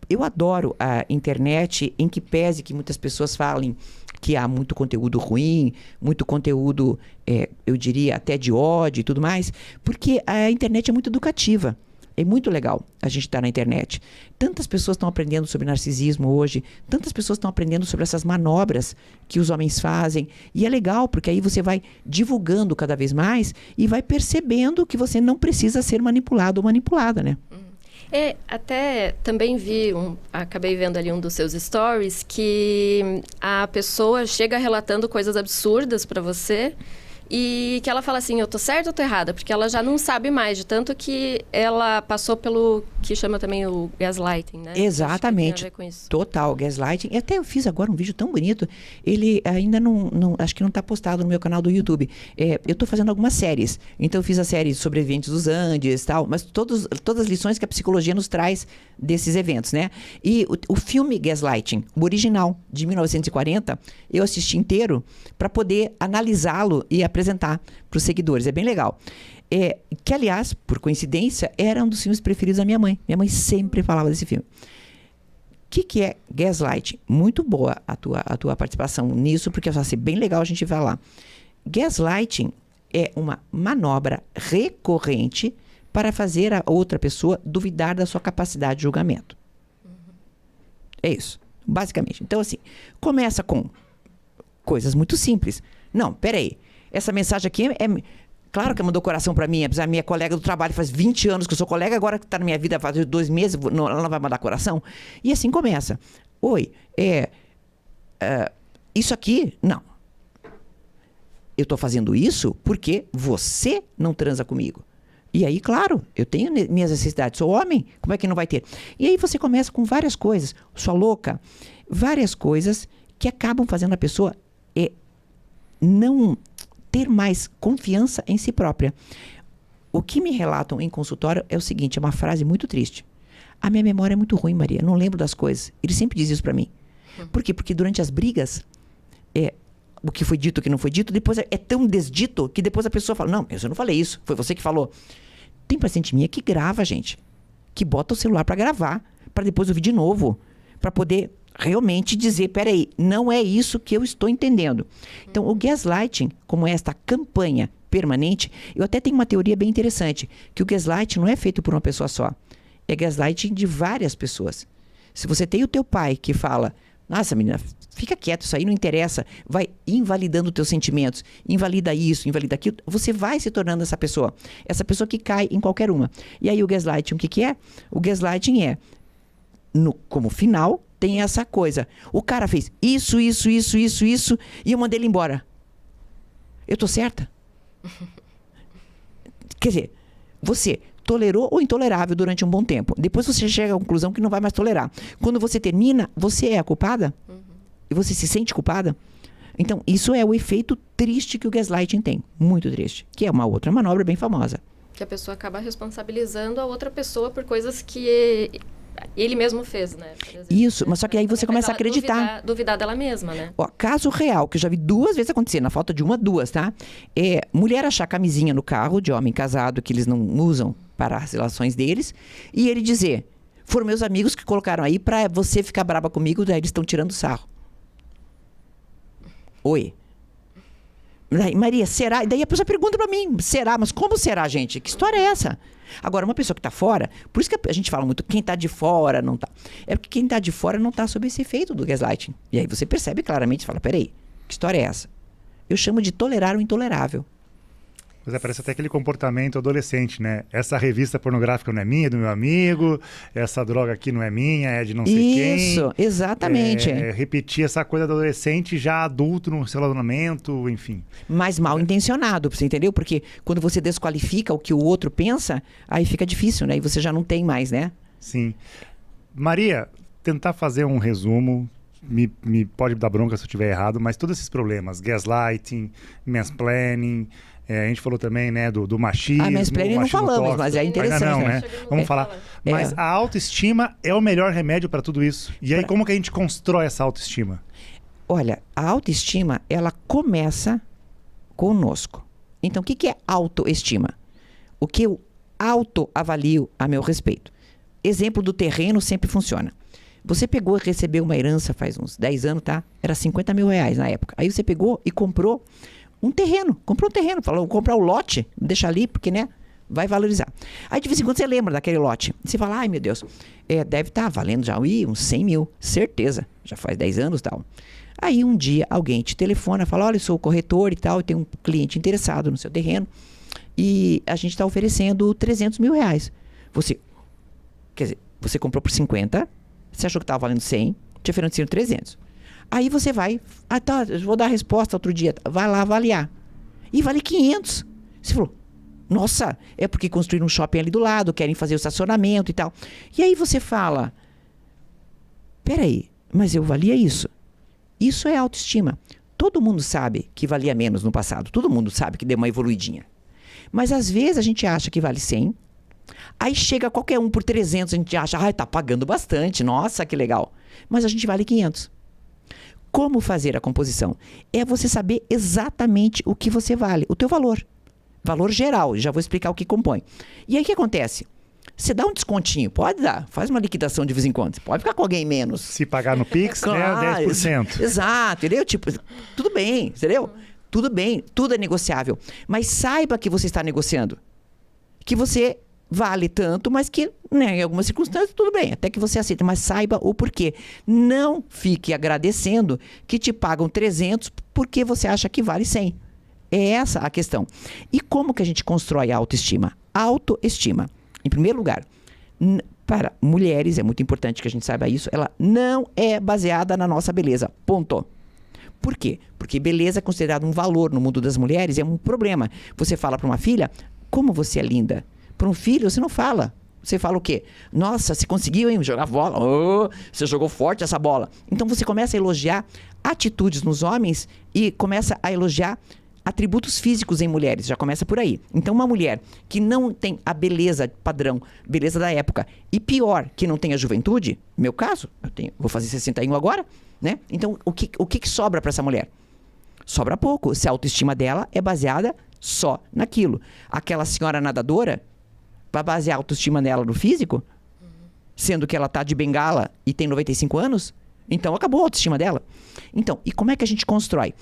Eu adoro a internet, em que pese que muitas pessoas falem que há muito conteúdo ruim, muito conteúdo, eu diria, até de ódio e tudo mais, porque a internet é muito educativa. É muito legal a gente estar na internet. Tantas pessoas estão aprendendo sobre narcisismo hoje, tantas pessoas estão aprendendo sobre essas manobras que os homens fazem. E é legal, porque aí você vai divulgando cada vez mais e vai percebendo que você não precisa ser manipulado ou manipulada, né? Até também acabei vendo ali um dos seus stories, que a pessoa chega relatando coisas absurdas para você e que ela fala assim, eu tô certa ou tô errada? Porque ela já não sabe mais, de tanto que ela passou pelo que chama também o gaslighting, né? Exatamente. Acho que tem a ver com isso. Total, gaslighting. E até eu fiz agora um vídeo tão bonito, ele ainda não acho que não está postado no meu canal do YouTube. Eu estou fazendo algumas séries. Então eu fiz a série Sobreviventes dos Andes e tal, mas todas as lições que a psicologia nos traz desses eventos, né? E o filme Gaslighting, o original, de 1940, eu assisti inteiro para poder analisá-lo e apresentar para os seguidores. É bem legal. Que, aliás, por coincidência, era um dos filmes preferidos da minha mãe. Minha mãe sempre falava desse filme. O que é gaslighting? Muito boa a tua participação nisso, porque vai ser bem legal a gente falar. Gaslighting é uma manobra recorrente para fazer a outra pessoa duvidar da sua capacidade de julgamento. É isso, basicamente. Então, assim, começa com coisas muito simples. Não, peraí, essa mensagem aqui claro que ela mandou coração para mim, a minha colega do trabalho faz 20 anos que eu sou colega, agora que está na minha vida faz 2 meses, ela não vai mandar coração? E assim começa. Oi, isso aqui, não. Eu estou fazendo isso porque você não transa comigo. E aí, claro, eu tenho minhas necessidades, sou homem, como é que não vai ter? E aí você começa com várias coisas, sua louca, várias coisas que acabam fazendo a pessoa não ter mais confiança em si própria. O que me relatam em consultório é o seguinte, é uma frase muito triste. A minha memória é muito ruim, Maria, não lembro das coisas. Ele sempre diz isso para mim. Por quê? Porque durante as brigas, o que foi dito, o que não foi dito, depois é tão desdito que depois a pessoa fala, não, eu não falei isso, foi você que falou. Tem paciente minha que grava, gente, que bota o celular para gravar, para depois ouvir de novo, para poder realmente dizer, peraí, não é isso que eu estou entendendo. Então, o gaslighting, como esta campanha permanente, eu até tenho uma teoria bem interessante, que o gaslighting não é feito por uma pessoa só, é gaslighting de várias pessoas. Se você tem o teu pai que fala, nossa, menina, fica quieto, isso aí não interessa, vai invalidando os teus sentimentos, invalida isso, invalida aquilo, você vai se tornando essa pessoa que cai em qualquer uma. E aí o gaslighting, o que é? O gaslighting é, como final, tem essa coisa. O cara fez isso, e eu mandei ele embora. Eu tô certa? Quer dizer, você tolerou o intolerável durante um bom tempo. Depois você chega à conclusão que não vai mais tolerar. Quando você termina, você é a culpada? E você se sente culpada? Então, isso é o efeito triste que o gaslighting tem. Muito triste. Que é uma outra manobra bem famosa. Que a pessoa acaba responsabilizando a outra pessoa por coisas que ele mesmo fez, né? Isso, mas só que aí você começa a acreditar. Duvidar dela mesma, né? Ó, caso real, que eu já vi 2 vezes acontecer, na falta de 1, 2, tá? Mulher achar camisinha no carro de homem casado que eles não usam para as relações deles, e ele dizer, foram meus amigos que colocaram aí pra você ficar braba comigo, daí eles estão tirando sarro. Oi. Daí, Maria, será? E daí a pessoa pergunta pra mim, será? Mas como será, gente? Que história é essa? Agora, uma pessoa que tá fora, por isso que a gente fala muito, quem tá de fora não tá. É porque quem tá de fora não tá sob esse efeito do gaslighting. E aí você percebe claramente, fala, peraí, que história é essa? Eu chamo de tolerar o intolerável. Mas parece até aquele comportamento adolescente, né? Essa revista pornográfica não é minha, é do meu amigo, essa droga aqui não é minha, é de não sei quem. Isso, exatamente. Repetir essa coisa adolescente já adulto no relacionamento, enfim. Mas mal intencionado, você entendeu? Porque quando você desqualifica o que o outro pensa, aí fica difícil, né? E você já não tem mais, né? Sim. Maria, tentar fazer um resumo, me pode dar bronca se eu estiver errado, mas todos esses problemas, gaslighting, mansplaining, a gente falou também, né, do machismo. Mansplaining não falamos, tóxico. mas é interessante. Ainda não, né? Vamos falar. Mas a autoestima é o melhor remédio para tudo isso. E aí, como que a gente constrói essa autoestima? Olha, a autoestima, ela começa conosco. Então, o que é autoestima? O que eu autoavalio a meu respeito. Exemplo do terreno sempre funciona. Você pegou e recebeu uma herança faz uns 10 anos, tá? Era 50 mil reais na época. Aí você pegou e comprou um terreno. Comprou um terreno. Falou, vou comprar o lote, deixa ali, porque, né, vai valorizar. Aí, de vez em quando, você lembra daquele lote. Você fala, ai, meu Deus, deve estar valendo já uns 100 mil. Certeza. Já faz 10 anos e tal. Aí, um dia, alguém te telefona, fala, olha, eu sou o corretor e tal, e tem um cliente interessado no seu terreno, e a gente está oferecendo 300 mil reais. Quer dizer, você comprou por 50, você achou que estava valendo 100, te ofereceram 300. Aí você vai, tá, eu vou dar a resposta outro dia, vai lá avaliar. E vale 500. Você falou, nossa, é porque construíram um shopping ali do lado, querem fazer o estacionamento e tal. E aí você fala, peraí, mas eu valia isso? Isso é autoestima. Todo mundo sabe que valia menos no passado, todo mundo sabe que deu uma evoluidinha. Mas às vezes a gente acha que vale 100, aí chega qualquer um por 300, a gente acha, tá pagando bastante, nossa, que legal. Mas a gente vale 500. Como fazer a composição? É você saber exatamente o que você vale, o teu valor. Valor geral, já vou explicar o que compõe. E aí o que acontece? Você dá um descontinho, pode dar, faz uma liquidação de vez em quando, você pode ficar com alguém menos. Se pagar no Pix, claro, 10%. Exato, entendeu? Tipo, tudo bem, entendeu? Tudo bem, tudo é negociável. Mas saiba que você está negociando. Que você vale tanto, mas que, né, em algumas circunstâncias, tudo bem, até que você aceita, mas saiba o porquê. Não fique agradecendo que te pagam 300 porque você acha que vale 100. É essa a questão. E como que a gente constrói a autoestima? Autoestima, em primeiro lugar, para mulheres, é muito importante que a gente saiba isso, ela não é baseada na nossa beleza, ponto. Por quê? Porque beleza é considerado um valor no mundo das mulheres, é um problema. Você fala para uma filha, como você é linda. Para um filho, você não fala. Você fala o quê? Nossa, você conseguiu, hein? Jogar bola. Oh, você jogou forte essa bola. Então, você começa a elogiar atitudes nos homens e começa a elogiar atributos físicos em mulheres, já começa por aí. Então, uma mulher que não tem a beleza padrão, beleza da época, e pior, que não tem a juventude, meu caso, vou fazer 61 agora, né? Então, o que sobra para essa mulher? Sobra pouco, se a autoestima dela é baseada só naquilo. Aquela senhora nadadora vai basear a autoestima dela no físico, sendo que ela tá de bengala e tem 95 anos, então acabou a autoestima dela. Então, e como é que a gente constrói?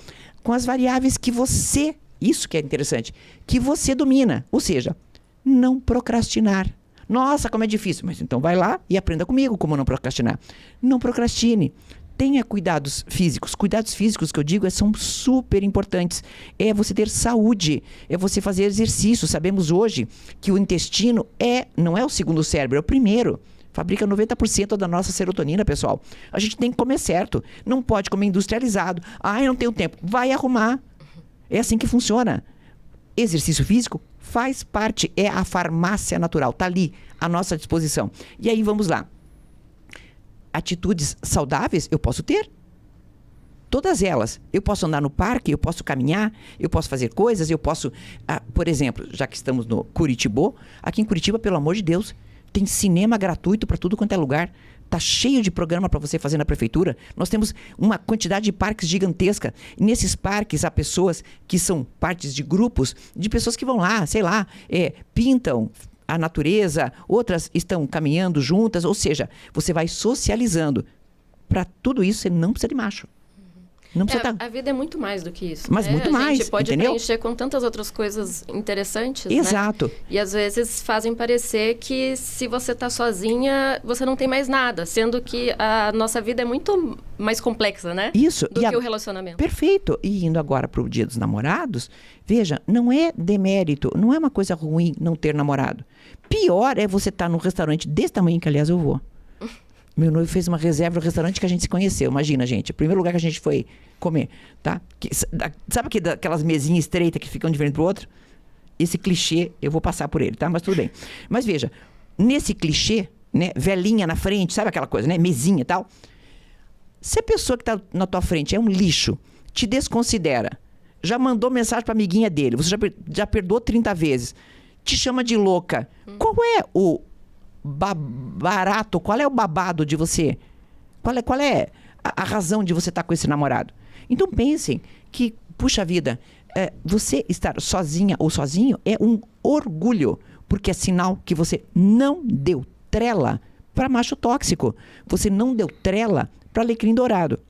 Com as variáveis que você, isso que é interessante, que você domina. Ou seja, não procrastinar. Nossa, como é difícil. Mas então vai lá e aprenda comigo como não procrastinar. Não procrastine. Tenha cuidados físicos. Cuidados físicos que eu digo são super importantes. É você ter saúde, é você fazer exercício. Sabemos hoje que o intestino não é o segundo cérebro, é o primeiro. Fabrica 90% da nossa serotonina, pessoal. A gente tem que comer certo. Não pode comer industrializado. Ah, eu não tenho tempo. Vai arrumar. É assim que funciona. Exercício físico faz parte, é a farmácia natural. Está ali, à nossa disposição. E aí, vamos lá. Atitudes saudáveis eu posso ter. Todas elas. Eu posso andar no parque, eu posso caminhar, eu posso fazer coisas, eu posso... por exemplo, já que estamos no Curitibô, aqui em Curitiba, pelo amor de Deus, tem cinema gratuito para tudo quanto é lugar. Tá cheio de programa para você fazer na prefeitura. Nós temos uma quantidade de parques gigantesca. E nesses parques há pessoas que são partes de grupos, de pessoas que vão lá, sei lá, pintam a natureza, outras estão caminhando juntas. Ou seja, você vai socializando. Para tudo isso, você não precisa de macho. Não precisa A vida é muito mais do que isso. Mas muito mais, a gente pode entendeu? preencher com tantas outras coisas interessantes, Exato. né? E às vezes fazem parecer que se você está sozinha, você não tem mais nada. Sendo que a nossa vida é muito mais complexa, né? Isso. Do que o relacionamento. Perfeito. E indo agora para o Dia dos Namorados, veja, não é demérito, não é uma coisa ruim não ter namorado. Pior é você estar num restaurante desse tamanho, que aliás eu vou. Meu noivo fez uma reserva no restaurante que a gente se conheceu. Imagina, gente. O primeiro lugar que a gente foi comer, tá? Sabe aquelas mesinhas estreitas que ficam de frente pro outro? Esse clichê, eu vou passar por ele, tá? Mas tudo bem. Mas veja, nesse clichê, né? Velhinha na frente, sabe aquela coisa, né? Mesinha e tal. Se a pessoa que tá na tua frente é um lixo, te desconsidera, já mandou mensagem pra amiguinha dele, você já perdoou 30 vezes, te chama de louca, qual é o barato, qual é o babado de você? Qual é a razão de você estar com esse namorado? Então pensem que, puxa vida, você estar sozinha ou sozinho é um orgulho, porque é sinal que você não deu trela para macho tóxico. Você não deu trela para alecrim dourado.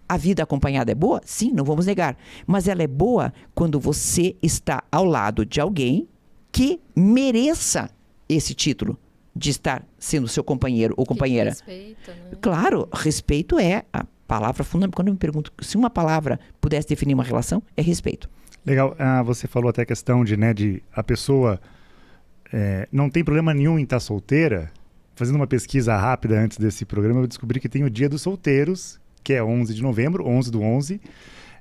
A vida acompanhada é boa? Sim, não vamos negar. Mas ela é boa quando você está ao lado de alguém que mereça esse título de estar sendo seu companheiro ou companheira. Respeita, né? Claro, respeito é a palavra fundamental. Quando eu me pergunto se uma palavra pudesse definir uma relação, é respeito. Legal. Você falou até a questão de a pessoa não tem problema nenhum em estar solteira. Fazendo uma pesquisa rápida antes desse programa, eu descobri que tem o Dia dos Solteiros, que é 11 de novembro, 11/11.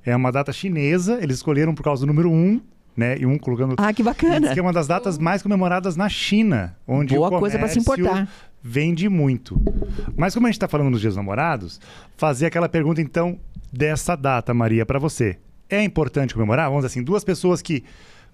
É uma data chinesa, eles escolheram por causa do número 1, né? E colocando... Ah, que bacana! Diz que é uma das datas mais comemoradas na China, onde boa o comércio coisa para se importar. Vende muito. Mas como a gente está falando nos Dias dos Namorados, fazer aquela pergunta, então, dessa data, Maria, para você. É importante comemorar? Vamos dizer assim, duas pessoas que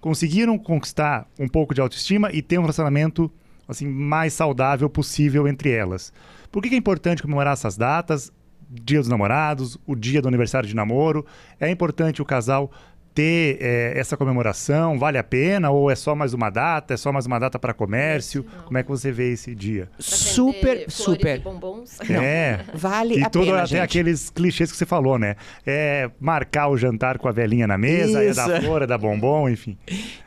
conseguiram conquistar um pouco de autoestima e ter um relacionamento assim, mais saudável possível entre elas. Por que é importante comemorar essas datas? Dia dos Namorados, o dia do aniversário de namoro. É importante o casal ter essa comemoração? Vale a pena? Ou é só mais uma data? É só mais uma data para comércio? Não. Como é que você vê esse dia? Super. E bombons. Vale a tudo pena, até gente. aqueles clichês que você falou, né? É marcar o jantar com a velhinha na mesa, Isso. é da flor, é da bombom, enfim.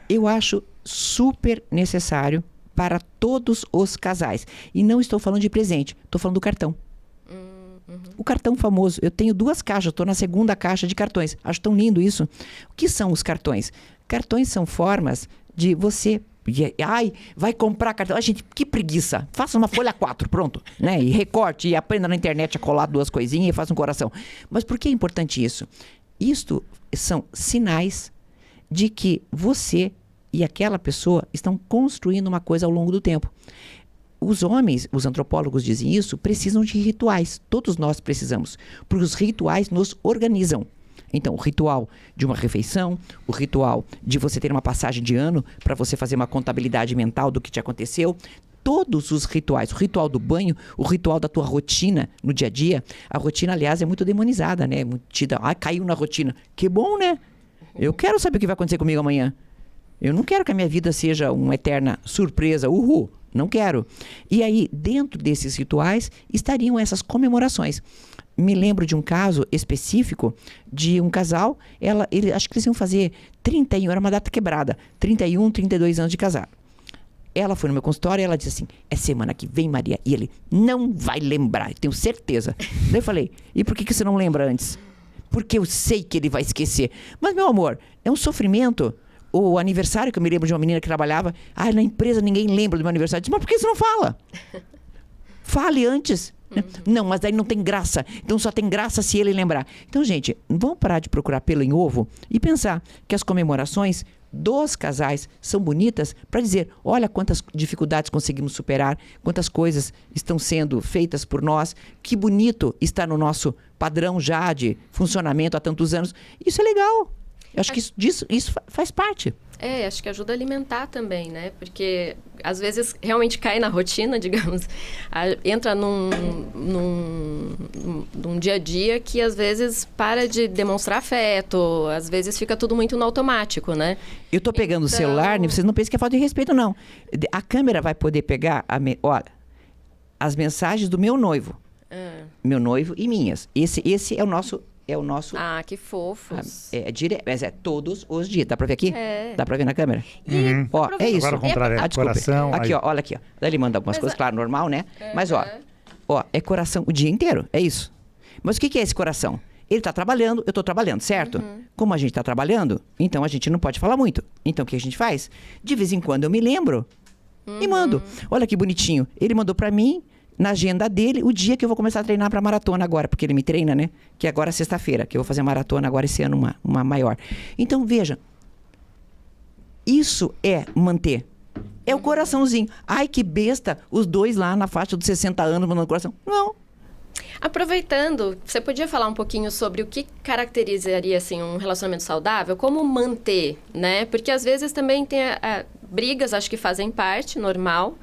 Eu acho super necessário para todos os casais. E não estou falando de presente, estou falando do cartão. O cartão famoso. Eu tenho 2 caixas, estou na 2ª caixa de cartões. Acho tão lindo isso. O que são os cartões? Cartões são formas de você... Ai, vai comprar cartão. Ai, gente, que preguiça. Faça uma folha 4, pronto. Né? E recorte, e aprenda na internet a colar 2 coisinhas e faça um coração. Mas por que é importante isso? Isto são sinais de que você e aquela pessoa estão construindo uma coisa ao longo do tempo. Os homens, os antropólogos dizem isso, precisam de rituais. Todos nós precisamos, porque os rituais nos organizam. Então, o ritual de uma refeição, o ritual de você ter uma passagem de ano para você fazer uma contabilidade mental do que te aconteceu, todos os rituais, o ritual do banho, o ritual da tua rotina no dia a dia. A rotina, aliás, é muito demonizada, né? Caiu na rotina. Que bom, né? Eu quero saber o que vai acontecer comigo amanhã. Eu não quero que a minha vida seja uma eterna surpresa. Uhul! Não quero. E aí, dentro desses rituais, estariam essas comemorações. Me lembro de um caso específico de um casal, acho que eles iam fazer 31, era uma data quebrada, 31, 32 anos de casado. Ela foi no meu consultório e ela disse assim, é semana que vem, Maria. E ele, não vai lembrar, tenho certeza. Daí eu falei, e por que você não lembra antes? Porque eu sei que ele vai esquecer. Mas, meu amor, é um sofrimento. O aniversário, que eu me lembro de uma menina que trabalhava, na empresa ninguém lembra do meu aniversário. Eu disse, mas por que você não fala? Fale antes. Não, mas daí não tem graça. Então só tem graça se ele lembrar. Então, gente, vamos parar de procurar pelo em ovo e pensar que as comemorações dos casais são bonitas para dizer, olha quantas dificuldades conseguimos superar, quantas coisas estão sendo feitas por nós, que bonito está no nosso padrão já de funcionamento há tantos anos. Isso é legal. Eu acho que isso faz parte. Acho que ajuda a alimentar também, né? Porque às vezes realmente cai na rotina, digamos, entra num dia a dia que às vezes para de demonstrar afeto, às vezes fica tudo muito no automático, né? Eu tô pegando o celular, vocês não pensem que é falta de respeito, não. A câmera vai poder pegar, olha, as mensagens do meu noivo. Meu noivo e minhas. Esse é o nosso... Ah, que fofos. Mas é todos os dias. Dá pra ver aqui? Dá pra ver na câmera? Ó, é isso. Agora ao contrário, é coração. Aqui, ó, olha aqui, ó. Daí ele manda algumas coisas, claro, normal, né? Mas, ó, é coração o dia inteiro. É isso. Mas o que é esse coração? Ele tá trabalhando, eu tô trabalhando, certo? Como a gente tá trabalhando, então a gente não pode falar muito. Então, o que a gente faz? De vez em quando eu me lembro e mando. Olha que bonitinho. Ele mandou pra mim, na agenda dele, o dia que eu vou começar a treinar para maratona agora, porque ele me treina, né? Que agora é sexta-feira, que eu vou fazer a maratona agora esse ano, uma maior. Então, veja, isso é manter. É o coraçãozinho. Ai, que besta, os dois lá na faixa dos 60 anos mandando coração. Não. Aproveitando, você podia falar um pouquinho sobre o que caracterizaria, assim, um relacionamento saudável? Como manter, né? Porque às vezes também tem brigas, acho que fazem parte, normal.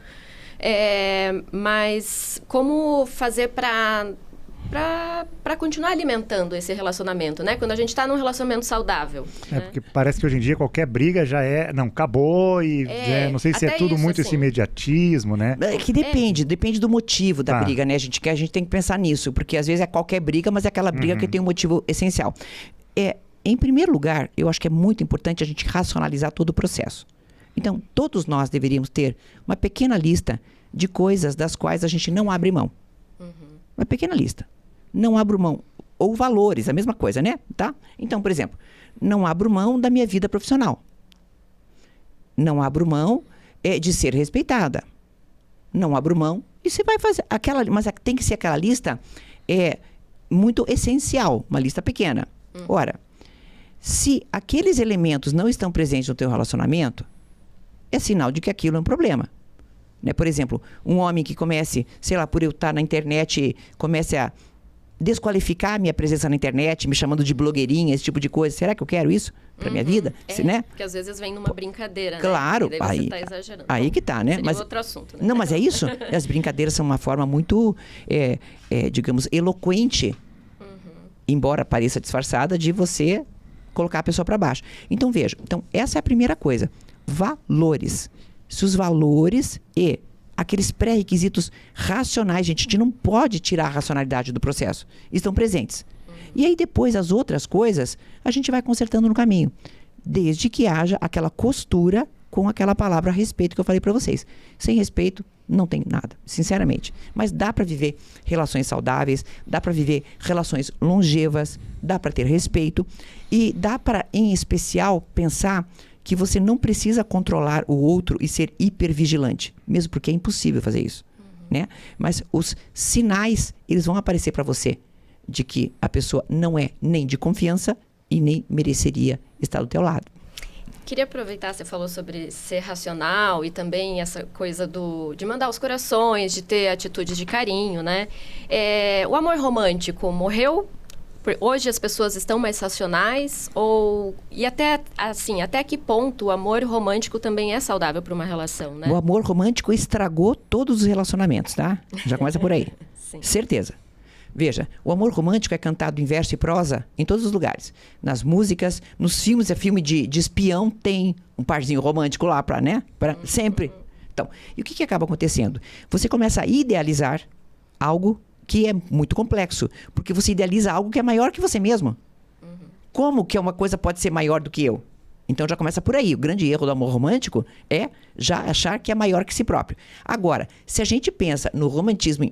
Mas como fazer para continuar alimentando esse relacionamento, né? Quando a gente está num relacionamento saudável. Né? Porque parece que hoje em dia qualquer briga já não, acabou e não sei se é tudo muito assim, esse imediatismo, né? É que depende do motivo da briga, né? A gente tem que pensar nisso, porque às vezes é qualquer briga, mas é aquela briga que tem um motivo essencial. Em primeiro lugar, eu acho que é muito importante a gente racionalizar todo o processo. Então, todos nós deveríamos ter uma pequena lista de coisas das quais a gente não abre mão. Uma pequena lista. Não abro mão. Ou valores, a mesma coisa, né? Tá? Então, por exemplo, não abro mão da minha vida profissional. Não abro mão de ser respeitada. Não abro mão. E você vai fazer mas tem que ser aquela lista muito essencial, uma lista pequena. Ora, se aqueles elementos não estão presentes no teu relacionamento, é sinal de que aquilo é um problema. Né? Por exemplo, um homem que comece, sei lá, por eu estar na internet, comece a desqualificar a minha presença na internet, me chamando de blogueirinha, esse tipo de coisa. Será que eu quero isso para minha vida? Né? Porque às vezes vem numa brincadeira, claro, né? Daí você tá exagerando. Aí que tá, né? Mas outro assunto, né? Não, mas é isso. As brincadeiras são uma forma muito, digamos, eloquente, embora pareça disfarçada, de você colocar a pessoa para baixo. Então, veja. Essa é a primeira coisa. Valores. Se os valores e aqueles pré-requisitos racionais, gente não pode tirar a racionalidade do processo, estão presentes. E aí depois as outras coisas a gente vai consertando no caminho, desde que haja aquela costura com aquela palavra respeito que eu falei para vocês. Sem respeito não tem nada, sinceramente. Mas dá para viver relações saudáveis, dá para viver relações longevas, dá para ter respeito e dá para, em especial, pensar que você não precisa controlar o outro e ser hipervigilante, mesmo porque é impossível fazer isso, né? Mas os sinais, eles vão aparecer para você de que a pessoa não é nem de confiança e nem mereceria estar do teu lado. Queria aproveitar, você falou sobre ser racional e também essa coisa de mandar os corações, de ter atitudes de carinho, né? O amor romântico morreu Hoje as pessoas estão mais racionais e até assim, até que ponto o amor romântico também é saudável para uma relação, né? O amor romântico estragou todos os relacionamentos, tá? Já começa por aí. Sim. Certeza. Veja, o amor romântico é cantado em verso e prosa em todos os lugares. Nas músicas, nos filmes, filme de espião tem um parzinho romântico lá né? Sempre. Então, e o que acaba acontecendo? Você começa a idealizar algo que é muito complexo, porque você idealiza algo que é maior que você mesmo. Como que uma coisa pode ser maior do que eu? Então já começa por aí. O grande erro do amor romântico é já achar que é maior que si próprio. Agora, se a gente pensa no romantismo,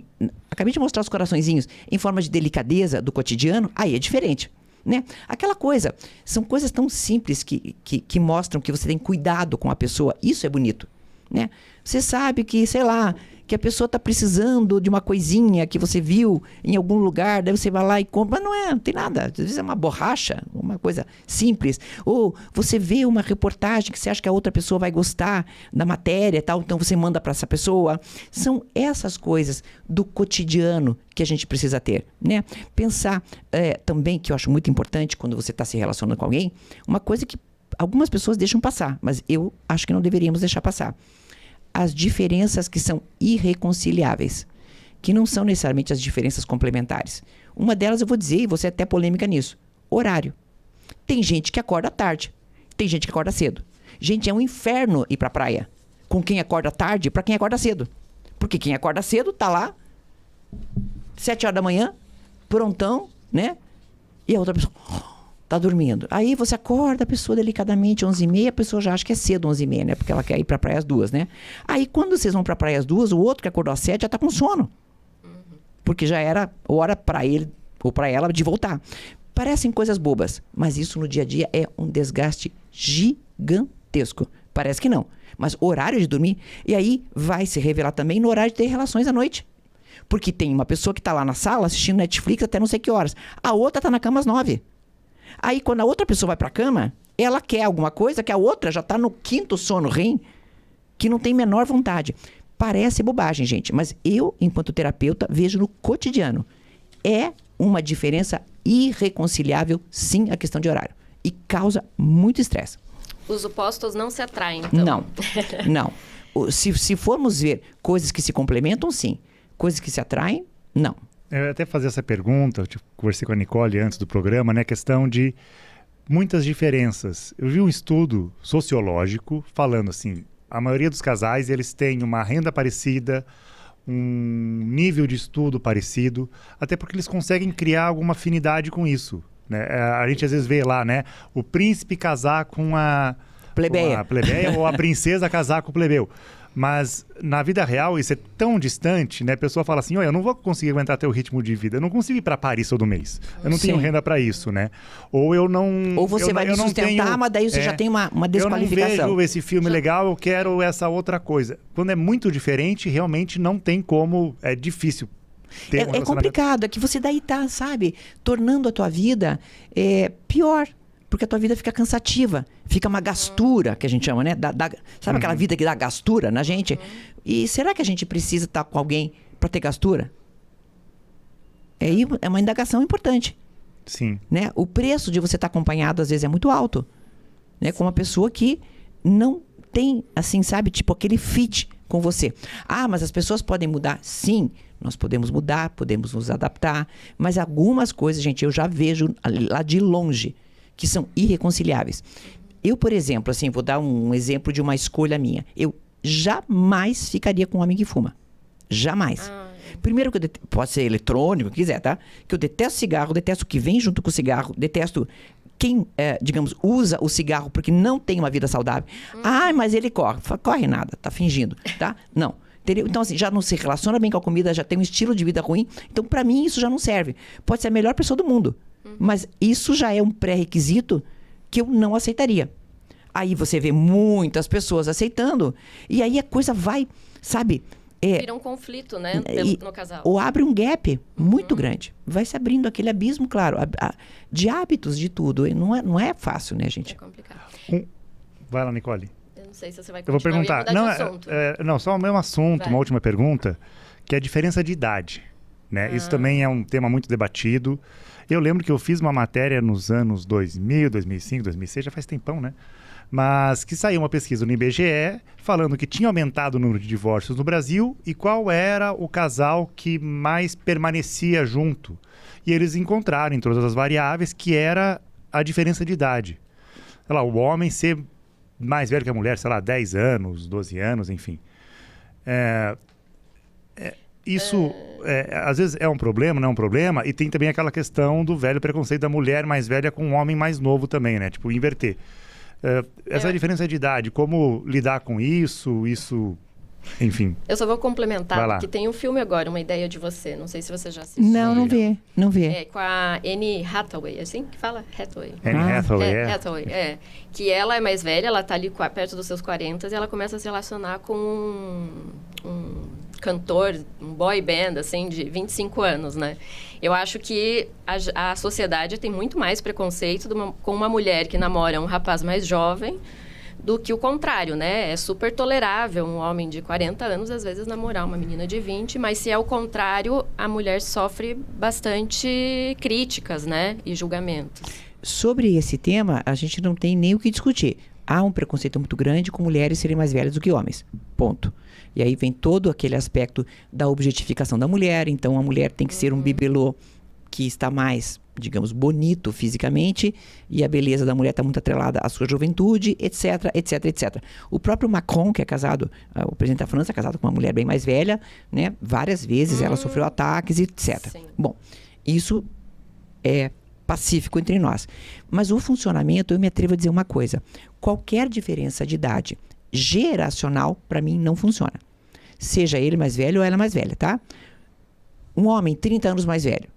acabei de mostrar os coraçõezinhos em forma de delicadeza do cotidiano, aí é diferente. Né? Aquela coisa, são coisas tão simples que mostram que você tem cuidado com a pessoa. Isso é bonito. Né? Você sabe que, sei lá, que a pessoa está precisando de uma coisinha que você viu em algum lugar, daí você vai lá e compra, mas não tem nada, às vezes é uma borracha, uma coisa simples, ou você vê uma reportagem que você acha que a outra pessoa vai gostar da matéria e tal, então você manda para essa pessoa. São essas coisas do cotidiano que a gente precisa ter, né? Pensar também, que eu acho muito importante quando você está se relacionando com alguém, uma coisa que algumas pessoas deixam passar, mas eu acho que não deveríamos deixar passar. As diferenças que são irreconciliáveis, que não são necessariamente as diferenças complementares. Uma delas eu vou dizer, e você é até polêmica nisso, horário. Tem gente que acorda tarde, tem gente que acorda cedo. Gente, é um inferno ir pra praia com quem acorda tarde para quem acorda cedo. Porque quem acorda cedo tá lá, 7 horas da manhã, prontão, né? E a outra pessoa tá dormindo. Aí você acorda a pessoa delicadamente, 11h30, a pessoa já acha que é cedo 11h30, né? Porque ela quer ir pra praia às 2, né? Aí quando vocês vão pra praia às 2, o outro que acordou às 7 já tá com sono. Porque já era hora pra ele ou pra ela de voltar. Parecem coisas bobas, mas isso no dia a dia é um desgaste gigantesco. Parece que não. Mas horário de dormir, e aí vai se revelar também no horário de ter relações à noite. Porque tem uma pessoa que tá lá na sala assistindo Netflix até não sei que horas. A outra tá na cama às 9. Aí, quando a outra pessoa vai pra cama, ela quer alguma coisa que a outra já tá no 5º sono REM, que não tem menor vontade. Parece bobagem, gente, mas eu, enquanto terapeuta, vejo no cotidiano. É uma diferença irreconciliável, sim, a questão de horário. E causa muito estresse. Os opostos não se atraem, então? Não. Se formos ver coisas que se complementam, sim. Coisas que se atraem, não. Eu ia até fazer essa pergunta, eu conversei com a Nicole antes do programa, né? Questão de muitas diferenças. Eu vi um estudo sociológico falando assim, a maioria dos casais, eles têm uma renda parecida, um nível de estudo parecido, até porque eles conseguem criar alguma afinidade com isso. Né? A gente às vezes vê lá, né? O príncipe casar com a plebeia. Ou a princesa casar com o plebeu. Mas na vida real isso é tão distante, né? A pessoa fala assim, olha, eu não vou conseguir aguentar teu ritmo de vida, eu não consigo ir para Paris todo mês, eu não tenho renda para isso, né? Ou eu não... Ou você vai me sustentar, mas daí você já tem uma desqualificação. Eu não vejo esse filme legal, eu quero essa outra coisa. Quando é muito diferente, realmente não tem como, é difícil. É complicado, é que você daí tá, sabe, tornando a tua vida pior. Porque a tua vida fica cansativa, fica uma gastura, que a gente chama, né? Sabe aquela vida que dá gastura na gente? E será que a gente precisa estar com alguém para ter gastura? É uma indagação importante. Sim. Né? O preço de você estar acompanhado, às vezes, é muito alto. Né? Com uma pessoa que não tem, assim, sabe? Tipo, aquele fit com você. Ah, mas as pessoas podem mudar? Sim, nós podemos mudar, podemos nos adaptar. Mas algumas coisas, gente, eu já vejo lá de longe que são irreconciliáveis. Eu, por exemplo, assim, vou dar um exemplo de uma escolha minha. Eu jamais ficaria com um homem que fuma. Jamais. Primeiro que pode ser eletrônico, o que quiser, tá? Que eu detesto cigarro, detesto o que vem junto com o cigarro, detesto quem, digamos, usa o cigarro porque não tem uma vida saudável. Ah, mas ele corre. Corre nada, tá fingindo, tá? Não. Entendeu? Então, assim, já não se relaciona bem com a comida, já tem um estilo de vida ruim. Então, pra mim, isso já não serve. Pode ser a melhor pessoa do mundo. Mas isso já é um pré-requisito que eu não aceitaria. Aí você vê muitas pessoas aceitando, e aí a coisa vai, sabe... Vira um conflito, né, no casal. Ou abre um gap muito grande. Vai se abrindo aquele abismo, claro, de hábitos, de tudo. Não é fácil, né, gente? É complicado. Vai lá, Nicole. Eu não sei se você vai continuar. Eu vou perguntar. Não, não, só o mesmo assunto, uma última pergunta, que é a diferença de idade. né? Isso também é um tema muito debatido. Eu lembro que eu fiz uma matéria nos anos 2000, 2005, 2006, já faz tempão, né? Mas que saiu uma pesquisa no IBGE falando que tinha aumentado o número de divórcios no Brasil e qual era o casal que mais permanecia junto. E eles encontraram em todas as variáveis que era a diferença de idade. Sei lá, o homem ser mais velho que a mulher, sei lá, 10 anos, 12 anos, enfim. Isso, às vezes, é um problema, não é um problema. E tem também aquela questão do velho preconceito da mulher mais velha com um homem mais novo também, né? Tipo, inverter. Essa diferença de idade, como lidar com isso, enfim. Eu só vou complementar, porque tem um filme agora, Uma Ideia de Você. Não sei se você já assistiu. Não vi. É com a Anne Hathaway, assim que fala? Hathaway. Anne Hathaway, Hathaway, que ela é mais velha, ela tá ali perto dos seus 40 e ela começa a se relacionar com um cantor, um boy band, assim, de 25 anos, né? Eu acho que a sociedade tem muito mais preconceito com uma mulher que namora um rapaz mais jovem do que o contrário, né? É super tolerável um homem de 40 anos, às vezes, namorar uma menina de 20, mas se é o contrário, a mulher sofre bastante críticas, né? E julgamentos. Sobre esse tema, a gente não tem nem o que discutir. Há um preconceito muito grande com mulheres serem mais velhas do que homens. Ponto. E aí vem todo aquele aspecto da objetificação da mulher. Então, a mulher tem que ser um bibelô que está mais, digamos, bonito fisicamente, e a beleza da mulher está muito atrelada à sua juventude, etc, etc, etc. O próprio Macron, que é casado, o presidente da França, é casado com uma mulher bem mais velha, né? Várias vezes ela sofreu ataques, etc. Sim. Bom, isso é pacífico entre nós. Mas o funcionamento, eu me atrevo a dizer uma coisa. Qualquer diferença de idade geracional, para mim, não funciona. Seja ele mais velho ou ela mais velha, tá? Um homem 30 anos mais velho.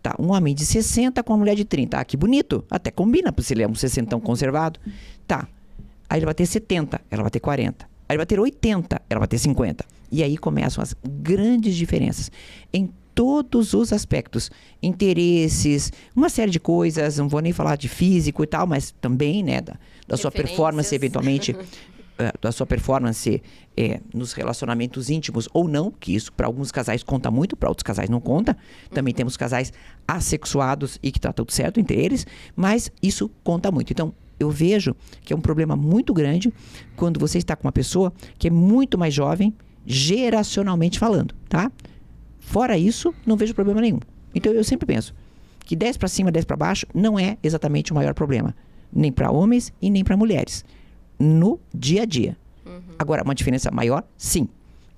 Tá, um homem de 60 com uma mulher de 30. Ah, que bonito. Até combina, se ele é um 60 conservado. Tá. Aí ele vai ter 70, ela vai ter 40. Aí ele vai ter 80, ela vai ter 50. E aí começam as grandes diferenças em todos os aspectos. Interesses, uma série de coisas, não vou nem falar de físico e tal, mas também, né, da sua performance, eventualmente, da sua performance nos relacionamentos íntimos ou não, que isso para alguns casais conta muito, para outros casais não conta. Também temos casais assexuados e que está tudo certo entre eles, mas isso conta muito. Então, eu vejo que é um problema muito grande quando você está com uma pessoa que é muito mais jovem, geracionalmente falando, tá? Fora isso, não vejo problema nenhum. Então, eu sempre penso que 10 para cima, 10 para baixo não é exatamente o maior problema, nem para homens e nem para mulheres, no dia a dia. Agora, uma diferença maior, sim.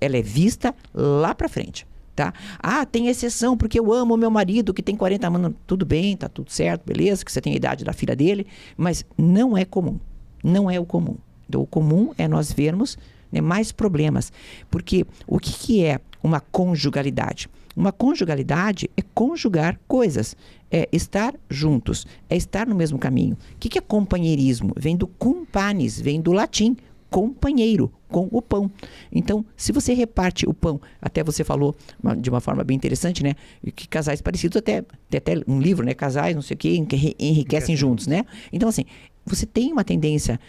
Ela é vista lá pra frente, tá? Ah, tem exceção porque eu amo o meu marido que tem 40 anos. Tudo bem, tá tudo certo, beleza, que você tem a idade da filha dele, mas não é comum. Não é o comum. Então, o comum é nós vermos, né, mais problemas. Porque o que é uma conjugalidade? Uma conjugalidade é conjugar coisas, é estar juntos, é estar no mesmo caminho. O que é companheirismo? Vem do cumpanis, vem do latim, companheiro, com o pão. Então, se você reparte o pão, até você falou de uma forma bem interessante, né? Que casais parecidos, tem até um livro, né? Casais, não sei o quê, que enriquecem juntos, né? Então, assim, você tem uma tendência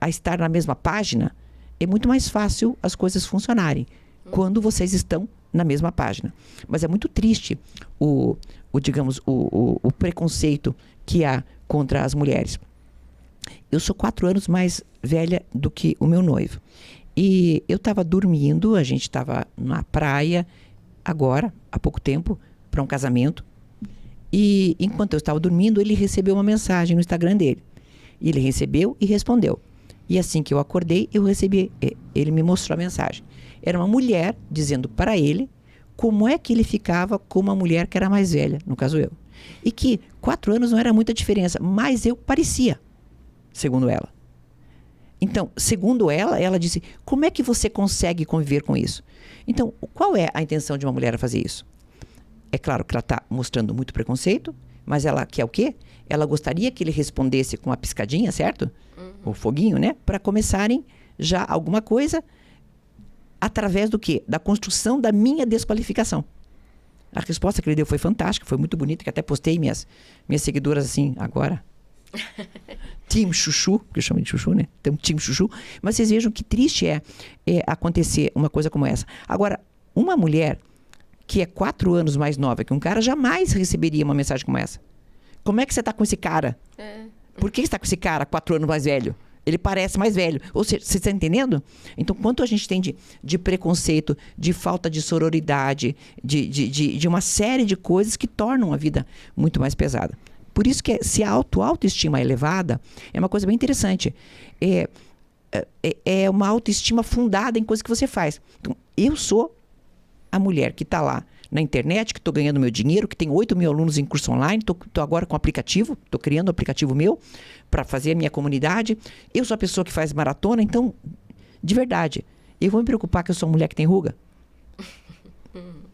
a estar na mesma página, é muito mais fácil as coisas funcionarem quando vocês estão na mesma página. Mas é muito triste o preconceito que há contra as mulheres. Eu sou 4 anos mais velha do que o meu noivo. E eu estava dormindo, a gente estava na praia, agora, há pouco tempo, para um casamento. E enquanto eu estava dormindo, ele recebeu uma mensagem no Instagram dele. E ele recebeu e respondeu. E assim que eu acordei, ele me mostrou a mensagem. Era uma mulher dizendo para ele como é que ele ficava com uma mulher que era mais velha, no caso eu. E que 4 anos não era muita diferença, mas eu parecia, segundo ela. Então, segundo ela disse, como é que você consegue conviver com isso? Então, qual é a intenção de uma mulher a fazer isso? É claro que ela está mostrando muito preconceito, mas ela quer o quê? Ela gostaria que ele respondesse com uma piscadinha, certo? O foguinho, né? Para começarem já alguma coisa através do quê? Da construção da minha desqualificação. A resposta que ele deu foi fantástica, foi muito bonita, que até postei minhas seguidoras assim, agora. Team Chuchu, que eu chamo de Chuchu, né? Então, Team Chuchu. Mas vocês vejam que triste é acontecer uma coisa como essa. Agora, uma mulher que é 4 anos mais nova que um cara, jamais receberia uma mensagem como essa. Como é que você tá com esse cara? Por que você tá com esse cara 4 anos mais velho? Ele parece mais velho. Ou seja, você está entendendo? Então, quanto a gente tem de preconceito, de falta de sororidade, de uma série de coisas que tornam a vida muito mais pesada. Por isso que se a autoestima é elevada, é uma coisa bem interessante. É uma autoestima fundada em coisas que você faz. Então, eu sou a mulher que está lá na internet, que estou ganhando meu dinheiro, que tem 8 mil alunos em curso online, estou agora com aplicativo, estou criando um aplicativo meu para fazer a minha comunidade. Eu sou a pessoa que faz maratona, então, de verdade, eu vou me preocupar que eu sou uma mulher que tem ruga?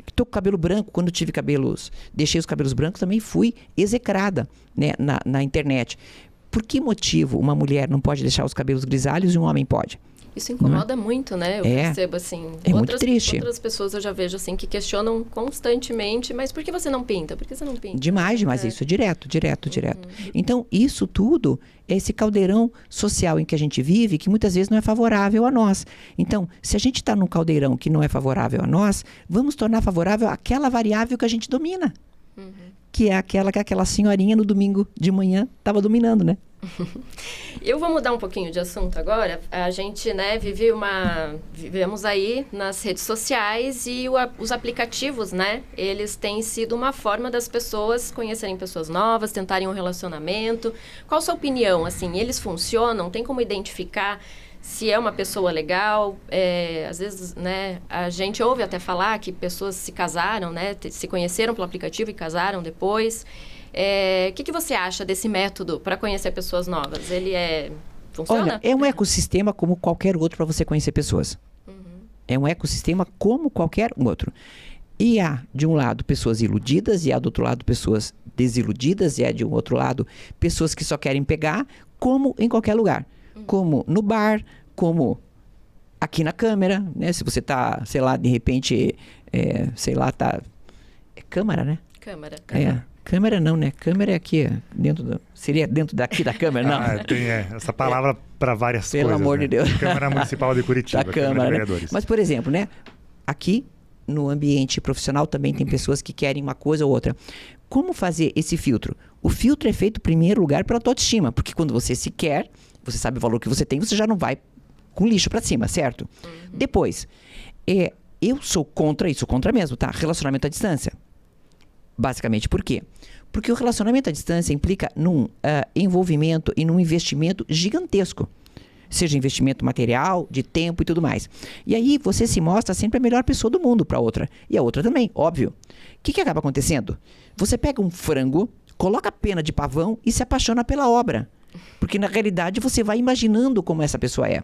Estou com cabelo branco, quando tive deixei os cabelos brancos, também fui execrada, né, na internet. Por que motivo uma mulher não pode deixar os cabelos grisalhos e um homem pode? Isso incomoda muito, né? Eu percebo, assim... muito triste. Outras pessoas eu já vejo, assim, que questionam constantemente, mas por que você não pinta? Por que você não pinta? Demais. Isso é direto. Então, isso tudo é esse caldeirão social em que a gente vive, que muitas vezes não é favorável a nós. Então, se a gente está num caldeirão que não é favorável a nós, vamos tornar favorável aquela variável que a gente domina. Que é aquela que aquela senhorinha no domingo de manhã estava dominando, né? Eu vou mudar um pouquinho de assunto agora. A gente, né, vivemos aí nas redes sociais e os aplicativos, né, eles têm sido uma forma das pessoas conhecerem pessoas novas, tentarem um relacionamento. Qual a sua opinião, assim, eles funcionam? Tem como identificar se é uma pessoa legal? Às vezes, né, a gente ouve até falar que pessoas se casaram, né, se conheceram pelo aplicativo e casaram depois. O que você acha desse método para conhecer pessoas novas? Ele funciona? Olha, é um ecossistema como qualquer outro para você conhecer pessoas. É um ecossistema como qualquer outro. E há, de um lado, pessoas iludidas, e há, do outro lado, pessoas desiludidas, e há, de um outro lado, pessoas que só querem pegar, como em qualquer lugar. Como no bar, como aqui na câmera, né? Se você tá, sei lá, de repente, tá... É câmera, né? Câmera. Câmera não, né? Câmera é aqui, seria dentro daqui da câmera, não. Tem essa palavra para várias coisas. Pelo amor de Deus. Câmara Municipal de Curitiba, da Câmara, de Vereadores. Mas, por exemplo, né? Aqui, no ambiente profissional, também tem pessoas que querem uma coisa ou outra. Como fazer esse filtro? O filtro é feito, em primeiro lugar, pela tua autoestima. Porque quando você se quer, você sabe o valor que você tem, você já não vai com lixo para cima, certo? Depois, eu sou contra mesmo, tá? Relacionamento à distância. Basicamente, por quê? Porque o relacionamento à distância implica num envolvimento e num investimento gigantesco. Seja investimento material, de tempo e tudo mais. E aí você se mostra sempre a melhor pessoa do mundo para a outra. E a outra também, óbvio. O que acaba acontecendo? Você pega um frango, coloca pena de pavão e se apaixona pela obra. Porque na realidade você vai imaginando como essa pessoa é.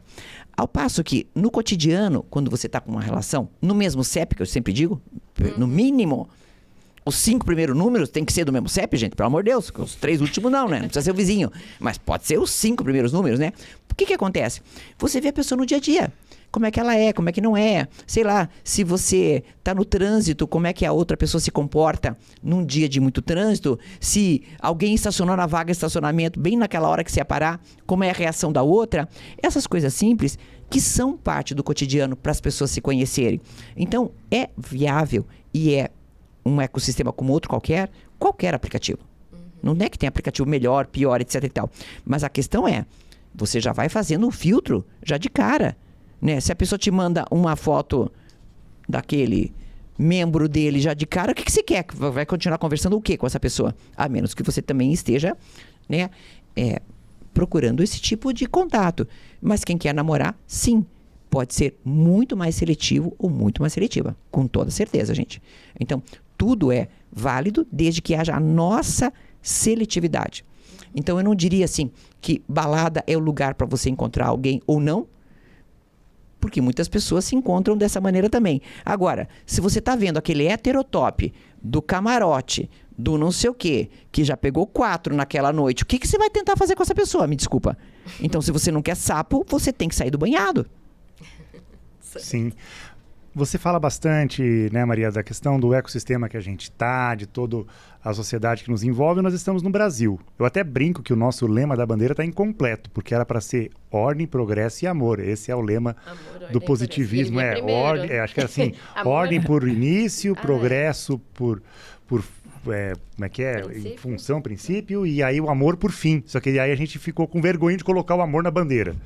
Ao passo que no cotidiano, quando você está com uma relação, no mesmo CEP, que eu sempre digo, no mínimo... Os 5 primeiros números tem que ser do mesmo CEP, gente, pelo amor de Deus. Os 3 últimos não, né? Não precisa ser o vizinho. Mas pode ser os 5 primeiros números, né? O que acontece? Você vê a pessoa no dia a dia. Como é que ela é, como é que não é. Sei lá, se você está no trânsito, como é que a outra pessoa se comporta num dia de muito trânsito. Se alguém estacionou na vaga de estacionamento bem naquela hora que você ia parar, como é a reação da outra. Essas coisas simples que são parte do cotidiano para as pessoas se conhecerem. Então, é viável e é um ecossistema como outro qualquer aplicativo. Não é que tem aplicativo melhor, pior, etc e tal. Mas a questão é, você já vai fazendo um filtro já de cara, né? Se a pessoa te manda uma foto daquele membro dele já de cara, o que você quer? Vai continuar conversando o quê com essa pessoa? A menos que você também esteja, né, procurando esse tipo de contato. Mas quem quer namorar, sim, pode ser muito mais seletivo ou muito mais seletiva. Com toda certeza, gente. Então, tudo é válido desde que haja a nossa seletividade. Então, eu não diria assim que balada é o lugar para você encontrar alguém ou não, porque muitas pessoas se encontram dessa maneira também. Agora, se você está vendo aquele heterotop do camarote, do não sei o quê, que já pegou 4 naquela noite, o que você vai tentar fazer com essa pessoa? Me desculpa. Então, se você não quer sapo, você tem que sair do banhado. Sim. Você fala bastante, né, Maria, da questão do ecossistema que a gente está, de toda a sociedade que nos envolve. Nós estamos no Brasil. Eu até brinco que o nosso lema da bandeira está incompleto, porque era para ser ordem, progresso e amor. Esse é o lema do positivismo. Acho que é assim, ordem por início, progresso por como é que é? Em função, princípio, e aí o amor por fim. Só que aí a gente ficou com vergonha de colocar o amor na bandeira.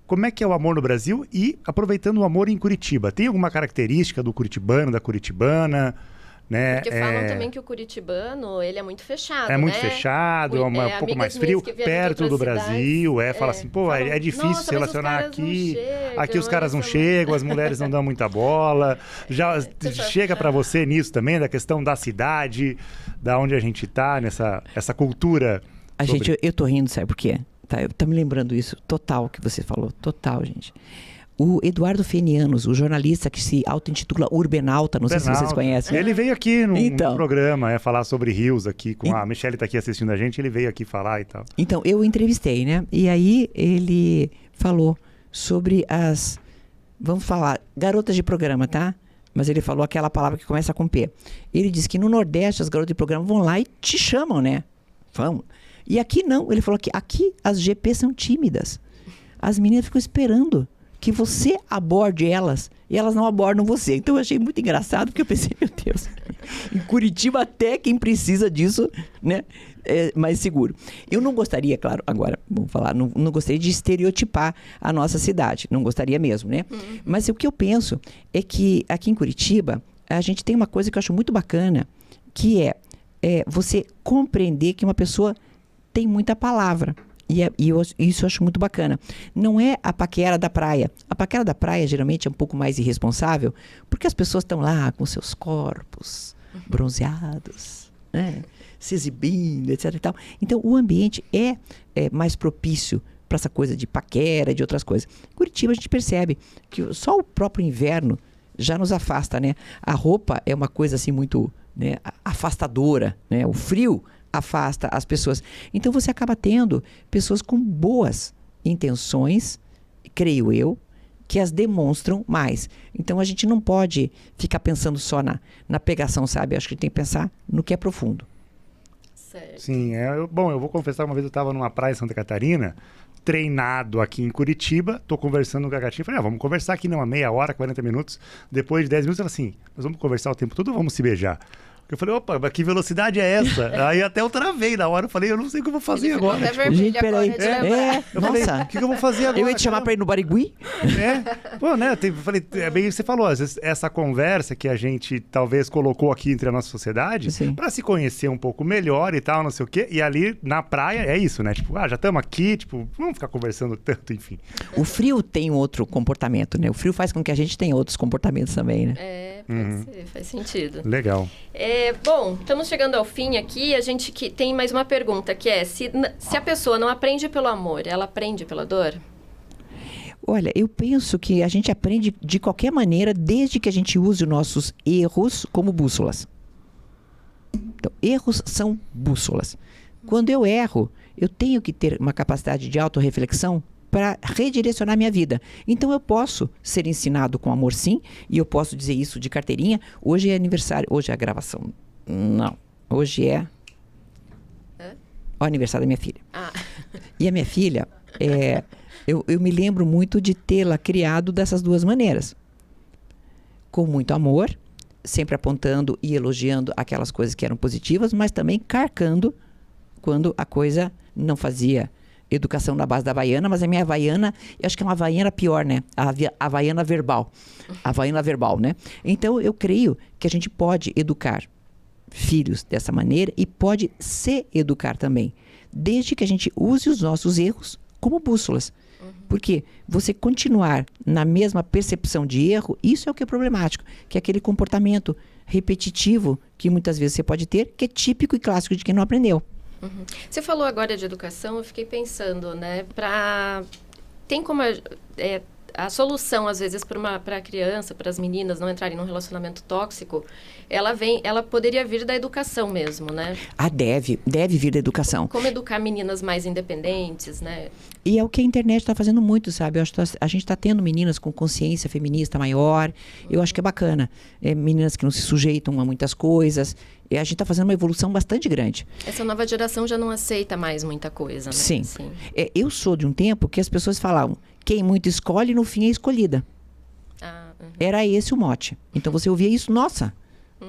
Como é que é o amor no Brasil e aproveitando o amor em Curitiba? Tem alguma característica do curitibano, da curitibana? Né? Porque falam também que o curitibano, ele é muito fechado, É muito fechado, é um pouco mais frio, perto do Brasil, fala assim, pô, é difícil se relacionar aqui, aqui os caras não chegam, as mulheres não dão muita bola. Já chega para você nisso também, da questão da cidade, da onde a gente tá, essa cultura? Gente, eu tô rindo, sabe por quê? Tá me lembrando isso, total, que você falou, total, gente. O Eduardo Fenianos, o jornalista que se auto-intitula Urbenauta, não sei se vocês conhecem. Ele veio aqui no programa, falar sobre rios aqui, a Michelle tá aqui assistindo a gente, ele veio aqui falar e tal. Então, eu entrevistei, né? E aí ele falou sobre vamos falar, garotas de programa, tá? Mas ele falou aquela palavra que começa com P. Ele disse que no Nordeste as garotas de programa vão lá e te chamam, né? Vão. E aqui não, ele falou que aqui as GP são tímidas. As meninas ficam esperando que você aborde elas e elas não abordam você. Então eu achei muito engraçado, porque eu pensei, meu Deus, em Curitiba até quem precisa disso, né, é mais seguro. Eu não gostaria, claro, agora, vamos falar, não gostaria de estereotipar a nossa cidade, não gostaria mesmo, né? Mas o que eu penso é que aqui em Curitiba, a gente tem uma coisa que eu acho muito bacana, que é você compreender que uma pessoa tem muita palavra. Isso eu acho muito bacana. Não é a paquera da praia. A paquera da praia geralmente é um pouco mais irresponsável, porque as pessoas estão lá com seus corpos bronzeados, né? Se exibindo, etc. E tal. Então, o ambiente é mais propício para essa coisa de paquera e de outras coisas. Em Curitiba, a gente percebe que só o próprio inverno já nos afasta, né? A roupa é uma coisa assim muito, né, afastadora, né? O frio afasta as pessoas. Então você acaba tendo pessoas com boas intenções, creio eu, que as demonstram mais. Então a gente não pode ficar pensando só na pegação, sabe? Acho que tem que pensar no que é profundo. Certo. Sim, eu vou confessar, uma vez eu estava numa praia em Santa Catarina, treinado aqui em Curitiba, tô conversando com a gatinha, falei, vamos conversar aqui uma meia hora, 40 minutos, depois de 10 minutos ela assim, nós vamos conversar o tempo todo ou vamos se beijar? Eu falei, opa, mas que velocidade é essa? Aí até eu travei na hora, eu falei, eu não sei o que eu vou fazer agora. Gente, peraí. Eu falei, o que eu vou fazer agora? Eu ia te chamar pra ir no Barigui? Pô, né, falei, bem o que você falou, às vezes essa conversa que a gente talvez colocou aqui entre a nossa sociedade, pra se conhecer um pouco melhor e tal, não sei o quê, e ali na praia é isso, né, tipo, já estamos aqui, tipo, vamos ficar conversando tanto, enfim. O frio tem outro comportamento, né, o frio faz com que a gente tenha outros comportamentos também, né. Pode ser, faz sentido. Legal. Bom, estamos chegando ao fim aqui. A gente tem mais uma pergunta, que é: se a pessoa não aprende pelo amor, ela aprende pela dor? Olha, eu penso que a gente aprende de qualquer maneira, desde que a gente use os nossos erros como bússolas. Então, erros são bússolas. Quando eu erro, eu tenho que ter uma capacidade de autorreflexão para redirecionar minha vida. Então eu posso ser ensinado com amor, sim, e eu posso dizer isso de carteirinha. Hoje é aniversário, hoje é a gravação. Não, hoje é o aniversário da minha filha. E a minha filha, eu me lembro muito de tê-la criado dessas duas maneiras. Com muito amor, sempre apontando e elogiando aquelas coisas que eram positivas, mas também carcando quando a coisa não fazia educação na base da Havaiana, mas a minha Havaiana, eu acho que é uma Havaiana pior, né? A Havaiana verbal. A Havaiana verbal, né? Então, eu creio que a gente pode educar filhos dessa maneira e pode se educar também, desde que a gente use os nossos erros como bússolas. Porque você continuar na mesma percepção de erro, isso é o que é problemático, que é aquele comportamento repetitivo que muitas vezes você pode ter, que é típico e clássico de quem não aprendeu. Você falou agora de educação, eu fiquei pensando, né, tem como a solução, às vezes, para a criança, para as meninas não entrarem num relacionamento tóxico, ela poderia vir da educação mesmo, né? Deve vir da educação. Como educar meninas mais independentes, né? E é o que a internet está fazendo muito, sabe? Eu acho que a gente está tendo meninas com consciência feminista maior. Eu acho que é bacana. Meninas que não se sujeitam a muitas coisas. E a gente está fazendo uma evolução bastante grande. Essa nova geração já não aceita mais muita coisa, né? Sim. Eu sou de um tempo que as pessoas falavam, quem muito escolhe, no fim é escolhida. Era esse o mote. Então você ouvia isso, nossa,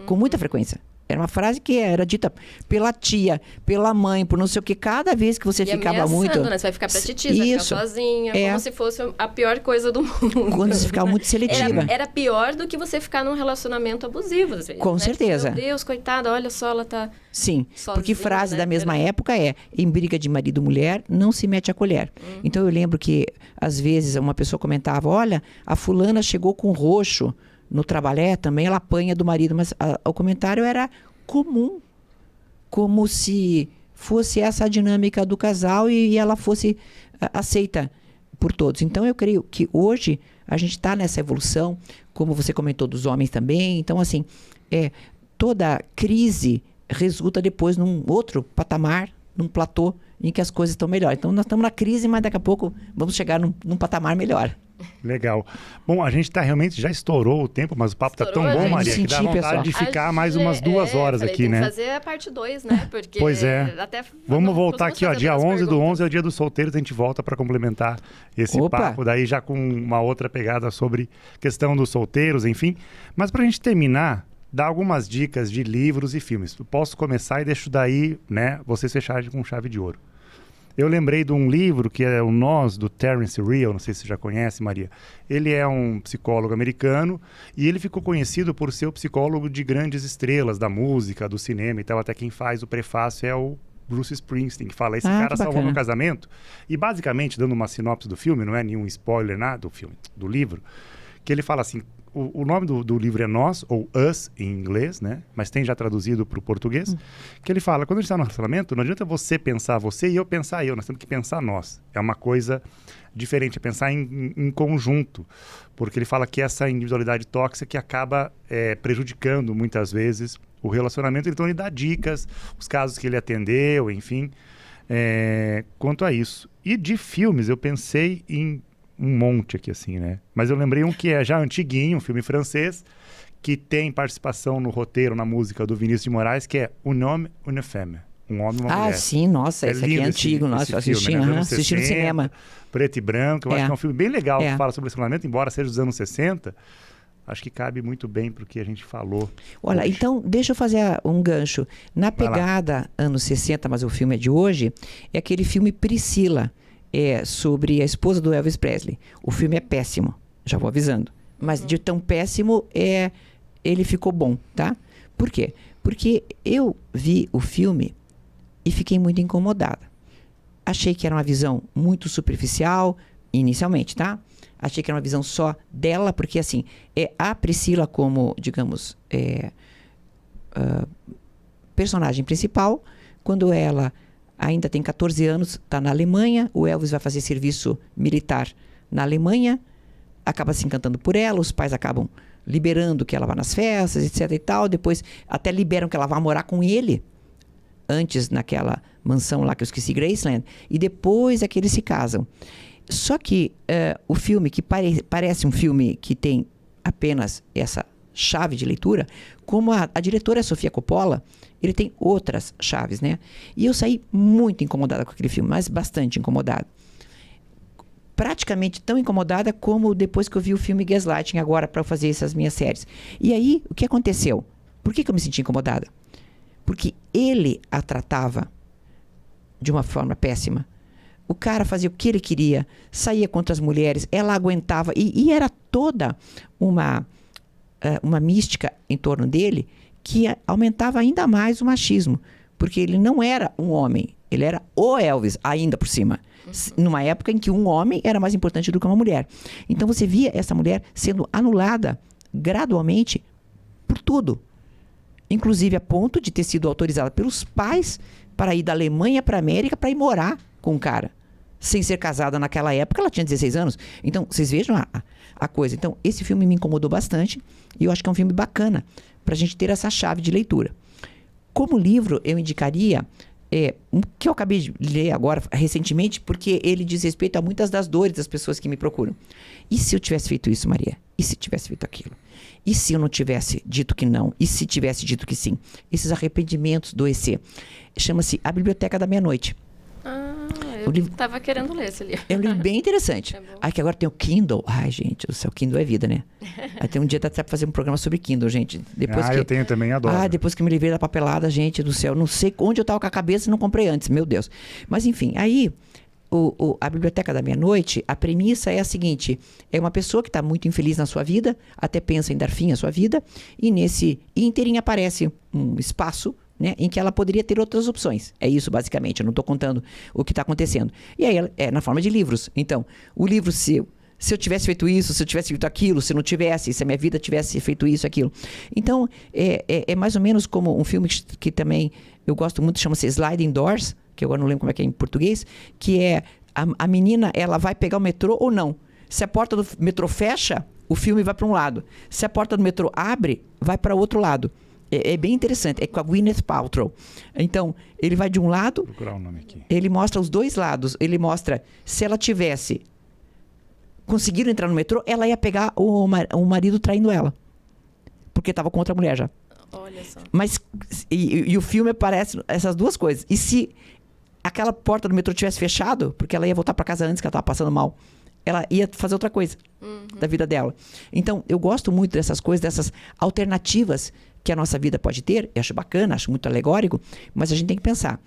com muita frequência. Era uma frase que era dita pela tia, pela mãe, por não sei o que. Cada vez que você ficava muito... né? Você vai ficar pra titia, você vai ficar sozinha. Como se fosse a pior coisa do mundo. Quando você ficava muito seletiva. Era pior do que você ficar num relacionamento abusivo, às vezes, com certeza. Meu Deus, coitada, olha só, ela tá Sim, sozinha, porque frase né? da mesma época em briga de marido e mulher, não se mete a colher. Então eu lembro que, às vezes, uma pessoa comentava, olha, a fulana chegou com roxo no trabalho, também ela apanha do marido, mas o comentário era comum, como se fosse essa a dinâmica do casal e ela fosse aceita por todos. Então eu creio que hoje a gente está nessa evolução, como você comentou dos homens também. Então assim, toda crise resulta depois num outro patamar, num platô em que as coisas estão melhores. Então nós estamos na crise, mas daqui a pouco vamos chegar num patamar melhor. Legal. Bom, a gente realmente já estourou o tempo, mas o papo tá tão bom, Maria, que dá vontade de ficar mais umas 2 horas aqui, né? Tem que fazer a parte 2, né? Porque pois é. Vamos voltar aqui, ó, dia 11/11 é o dia dos solteiros, a gente volta para complementar esse papo, daí já com uma outra pegada sobre questão dos solteiros, enfim. Mas pra gente terminar, dar algumas dicas de livros e filmes. Eu posso começar e deixo daí, né, vocês fecharem com chave de ouro. Eu lembrei de um livro que é o Nós, do Terence Real, não sei se você já conhece, Maria. Ele é um psicólogo americano e ele ficou conhecido por ser o psicólogo de grandes estrelas da música, do cinema e tal. Até quem faz o prefácio é o Bruce Springsteen, que fala, esse cara salvou meu casamento. E basicamente, dando uma sinopse do filme, não é nenhum spoiler nada do filme, do livro, que ele fala assim, o nome do livro é Nós, ou Us em inglês, né? Mas tem já traduzido para o português, que ele fala, quando a gente está no relacionamento, não adianta você pensar você e eu pensar eu, nós temos que pensar nós. É uma coisa diferente, é pensar em conjunto, porque ele fala que essa individualidade tóxica que acaba prejudicando muitas vezes o relacionamento, então ele dá dicas, os casos que ele atendeu, enfim, quanto a isso. E de filmes, eu pensei em um monte aqui, assim, né? Mas eu lembrei um que é já antiguinho, um filme francês, que tem participação no roteiro, na música do Vinícius de Moraes, que é Un homme, une femme. Um homem e uma mulher. Ah, sim, nossa, esse aqui é antigo, nossa, assisti no cinema. Preto e branco, eu acho que é um filme bem legal que fala sobre esse relacionamento, embora seja dos anos 60, acho que cabe muito bem para o que a gente falou. Olha, hoje. Então, deixa eu fazer um gancho. Na pegada anos 60, mas o filme é de hoje, é aquele filme Priscila, sobre a esposa do Elvis Presley. O filme é péssimo, já vou avisando. Mas de tão péssimo, ele ficou bom, tá? Por quê? Porque eu vi o filme e fiquei muito incomodada. Achei que era uma visão muito superficial, inicialmente, tá? Achei que era uma visão só dela, porque assim, a Priscila como, digamos, personagem principal, quando ela ainda tem 14 anos, está na Alemanha, o Elvis vai fazer serviço militar na Alemanha, acaba se encantando por ela, os pais acabam liberando que ela vá nas festas, etc e tal, depois até liberam que ela vá morar com ele, antes naquela mansão lá que eu esqueci, Graceland, e depois é que eles se casam. Só que o filme, que parece um filme que tem apenas essa chave de leitura, como a diretora é Sofia Coppola, ele tem outras chaves, né? E eu saí muito incomodada com aquele filme, mas bastante incomodada. Praticamente tão incomodada como depois que eu vi o filme Gaslighting agora para fazer essas minhas séries. E aí, o que aconteceu? Por que eu me senti incomodada? Porque ele a tratava de uma forma péssima. O cara fazia o que ele queria, saía contra as mulheres, ela aguentava, e era toda uma mística em torno dele que aumentava ainda mais o machismo, porque ele não era um homem, ele era o Elvis, ainda por cima, numa época em que um homem era mais importante do que uma mulher. Então você via essa mulher sendo anulada gradualmente por tudo, inclusive a ponto de ter sido autorizada pelos pais para ir da Alemanha para a América para ir morar com o cara, sem ser casada naquela época, ela tinha 16 anos. Então, vocês vejam a coisa. Então, esse filme me incomodou bastante e eu acho que é um filme bacana pra gente ter essa chave de leitura. Como livro, eu indicaria um que eu acabei de ler agora, recentemente, porque ele diz respeito a muitas das dores das pessoas que me procuram. E se eu tivesse feito isso, Maria? E se tivesse feito aquilo? E se eu não tivesse dito que não? E se tivesse dito que sim? Esses arrependimentos do EC. Chama-se A Biblioteca da Meia-Noite. Eu estava querendo ler esse livro. É um livro bem interessante. É bom. Aí que agora tem o Kindle. Ai, gente, o seu Kindle é vida, né? Aí tem um dia dá pra fazer um programa sobre Kindle, gente. Depois eu tenho também, adoro. Depois que me livrei da papelada, gente do céu. Não sei onde eu tava com a cabeça e não comprei antes, meu Deus. Mas enfim, aí a Biblioteca da Meia-Noite, a premissa é a seguinte: é uma pessoa que está muito infeliz na sua vida, até pensa em dar fim à sua vida, e nesse ínterim aparece um espaço, né, em que ela poderia ter outras opções. É isso, basicamente. Eu não estou contando o que está acontecendo. E aí é na forma de livros. Então, o livro seu, se eu tivesse feito isso, se eu tivesse feito aquilo, se não tivesse, se a minha vida tivesse feito isso, aquilo. Então, é mais ou menos como um filme que também eu gosto muito, chama-se Sliding Doors, que eu agora não lembro como é que é em português, que é a menina, ela vai pegar o metrô ou não. Se a porta do metrô fecha, o filme vai para um lado. Se a porta do metrô abre, vai para outro lado. É bem interessante, é com a Gwyneth Paltrow. Então, ele vai de um lado, vou procurar o nome aqui. Ele mostra os dois lados. Ele mostra, se ela tivesse conseguido entrar no metrô, ela ia pegar o marido traindo ela. Porque estava com outra mulher já. Olha só. Mas, e o filme parece essas duas coisas. E se aquela porta do metrô tivesse fechado, porque ela ia voltar para casa antes, que ela estava passando mal, ela ia fazer outra coisa da vida dela. Então, eu gosto muito dessas coisas, dessas alternativas que a nossa vida pode ter. Eu acho bacana, acho muito alegórico, mas a gente tem que pensar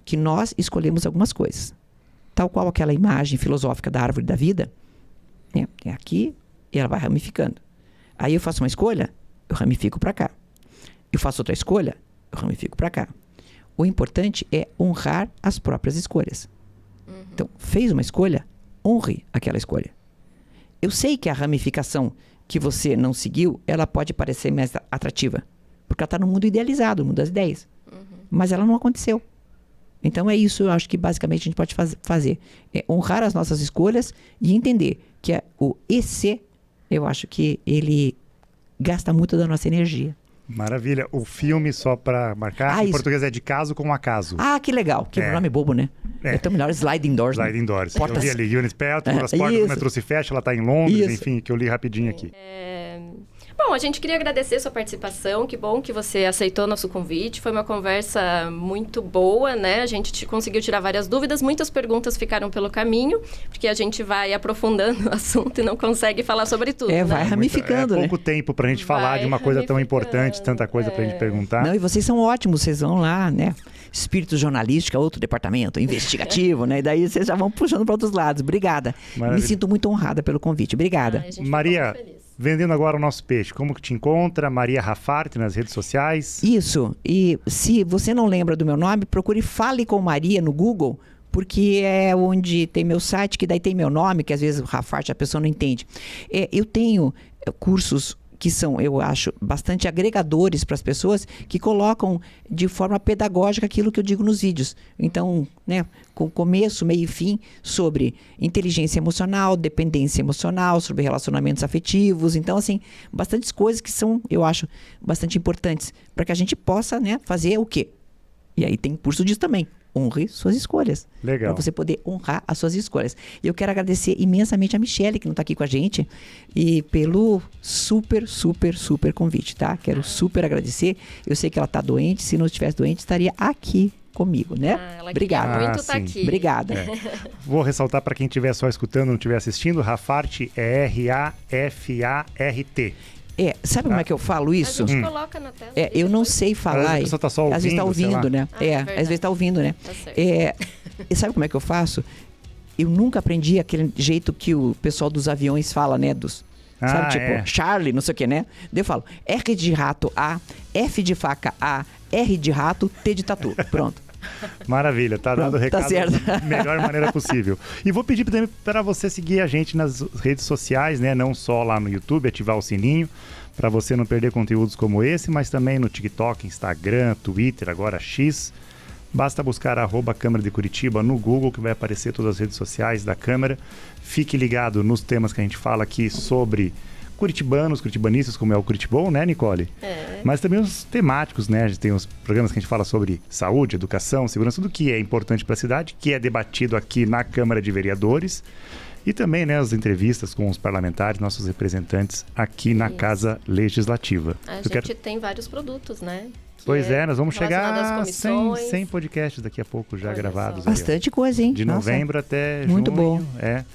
que nós escolhemos algumas coisas. Tal qual aquela imagem filosófica da árvore da vida, né? É aqui e ela vai ramificando. Aí eu faço uma escolha, eu ramifico para cá. Eu faço outra escolha, eu ramifico para cá. O importante é honrar as próprias escolhas. Então, fez uma escolha, honre aquela escolha. Eu sei que a ramificação que você não seguiu, ela pode parecer mais atrativa, porque ela está no mundo idealizado, no mundo das ideias. Mas ela não aconteceu. Então é isso, eu acho que basicamente a gente pode fazer. É honrar as nossas escolhas e entender que o EC, eu acho que ele gasta muito da nossa energia. Maravilha. O filme, só para marcar, em português é De Caso com Acaso. Ah, que legal. Que nome bobo, né? É tão melhor Sliding Doors. Sliding Doors. Portas... Eu vi ali, Gwyneth Paltrow, as portas do metrô se fecham, ela está em Londres, enfim, que eu li rapidinho aqui. Bom, a gente queria agradecer sua participação, que bom que você aceitou nosso convite, foi uma conversa muito boa, né? A gente conseguiu tirar várias dúvidas, muitas perguntas ficaram pelo caminho, porque a gente vai aprofundando o assunto e não consegue falar sobre tudo, né? Vai ramificando, né? É pouco tempo pra gente falar de uma coisa tão importante, tanta coisa pra gente perguntar. Não, e vocês são ótimos, vocês vão lá, né? Espírito jornalístico, outro departamento, investigativo, né? E daí vocês já vão puxando para outros lados. Obrigada. Maravilha. Me sinto muito honrada pelo convite. Obrigada. Maria, vendendo agora o nosso peixe, como que te encontra? Maria Rafarte nas redes sociais? Isso. E se você não lembra do meu nome, procure Fale com Maria no Google, porque é onde tem meu site, que daí tem meu nome, que às vezes o Rafarte a pessoa não entende. Eu tenho cursos que são, eu acho, bastante agregadores para as pessoas, que colocam de forma pedagógica aquilo que eu digo nos vídeos. Então, né, com começo, meio e fim, sobre inteligência emocional, dependência emocional, sobre relacionamentos afetivos. Então, assim, bastantes coisas que são, eu acho, bastante importantes para que a gente possa, né, fazer o quê? E aí tem curso disso também. Honre suas escolhas. Legal. Para você poder honrar as suas escolhas. E eu quero agradecer imensamente a Michele, que não está aqui com a gente, e pelo super convite, tá? Quero super agradecer. Eu sei que ela está doente. Se não estivesse doente, estaria aqui comigo, né? Obrigada. Muito estar aqui. Obrigada. Vou ressaltar para quem estiver só escutando, não estiver assistindo, Rafarte é R-A-F-A-R-T. Sabe como é que eu falo isso? A gente coloca na tela. Eu não sei falar. A pessoa tá só ouvindo, às vezes está ouvindo, né? Às vezes está ouvindo, né? Tá certo. E sabe como é que eu faço? Eu nunca aprendi aquele jeito que o pessoal dos aviões fala, né? Sabe, tipo, Charlie, não sei o que, né? Daí eu falo R de rato A, F de faca A, R de rato, T de tatu. Pronto. Maravilha, tá dado o recado certo. da melhor maneira possível. E vou pedir para você seguir a gente nas redes sociais, né? Não só lá no YouTube, ativar o sininho, para você não perder conteúdos como esse, mas também no TikTok, Instagram, Twitter, agora X, Basta buscar @Câmara de Curitiba no Google, que vai aparecer todas as redes sociais da Câmara. Fique ligado nos temas que a gente fala aqui sobre curitibanistas, como é o Curitibom, né, Nicole? Mas também os temáticos, né? A gente tem os programas que a gente fala sobre saúde, educação, segurança, tudo que é importante para a cidade, que é debatido aqui na Câmara de Vereadores. E também, né, as entrevistas com os parlamentares, nossos representantes aqui na Casa Legislativa. A gente tem vários produtos, né? Pois nós vamos chegar a 100 comissões. podcasts daqui a pouco já Olha gravados. só. Aí, ó. Bastante coisa, hein? De Nossa, novembro até muito junho. bom.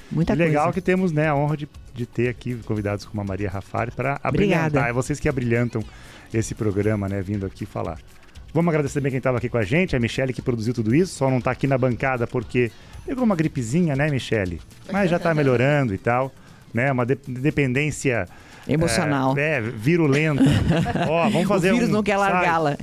Muita E legal coisa. que temos, né, a honra de ter aqui convidados como a Maria Rafari para Obrigada. abrilhantar. É vocês que abrilhantam esse programa, né, vindo aqui falar. Vamos agradecer também quem estava aqui com a gente, a Michele que produziu tudo isso, só não está aqui na bancada porque pegou uma gripezinha, né, Michele? Mas já está melhorando e tal, né? Uma dependência Emocional. virulenta. Ó, vamos fazer o vírus não quer largá-la.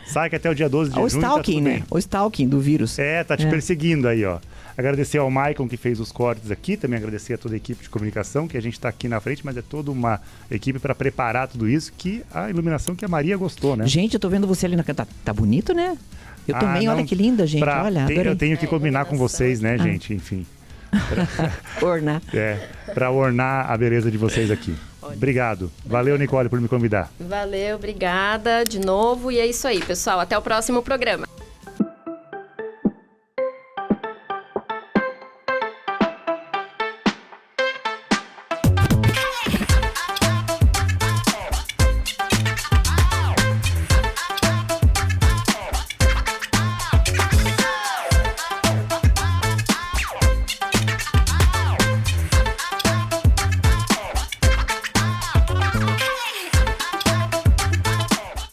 Sai que até o dia 12 de O junho stalking, tá tudo né? bem. O stalking do vírus. Tá te perseguindo aí, ó. Agradecer ao Maicon que fez os cortes aqui, também agradecer a toda a equipe de comunicação, que a gente está aqui na frente, mas é toda uma equipe para preparar tudo isso, que a iluminação que a Maria gostou, né? Gente, eu tô vendo você ali na canta. Tá bonito, né? Eu também, olha que linda, gente. Olha, adorei. Eu tenho que combinar com iluminação. vocês, né, gente? Enfim. Ornar. Para ornar a beleza de vocês aqui. Obrigado. Valeu, Nicole, por me convidar. Valeu, obrigada de novo. E é isso aí, pessoal. Até o próximo programa.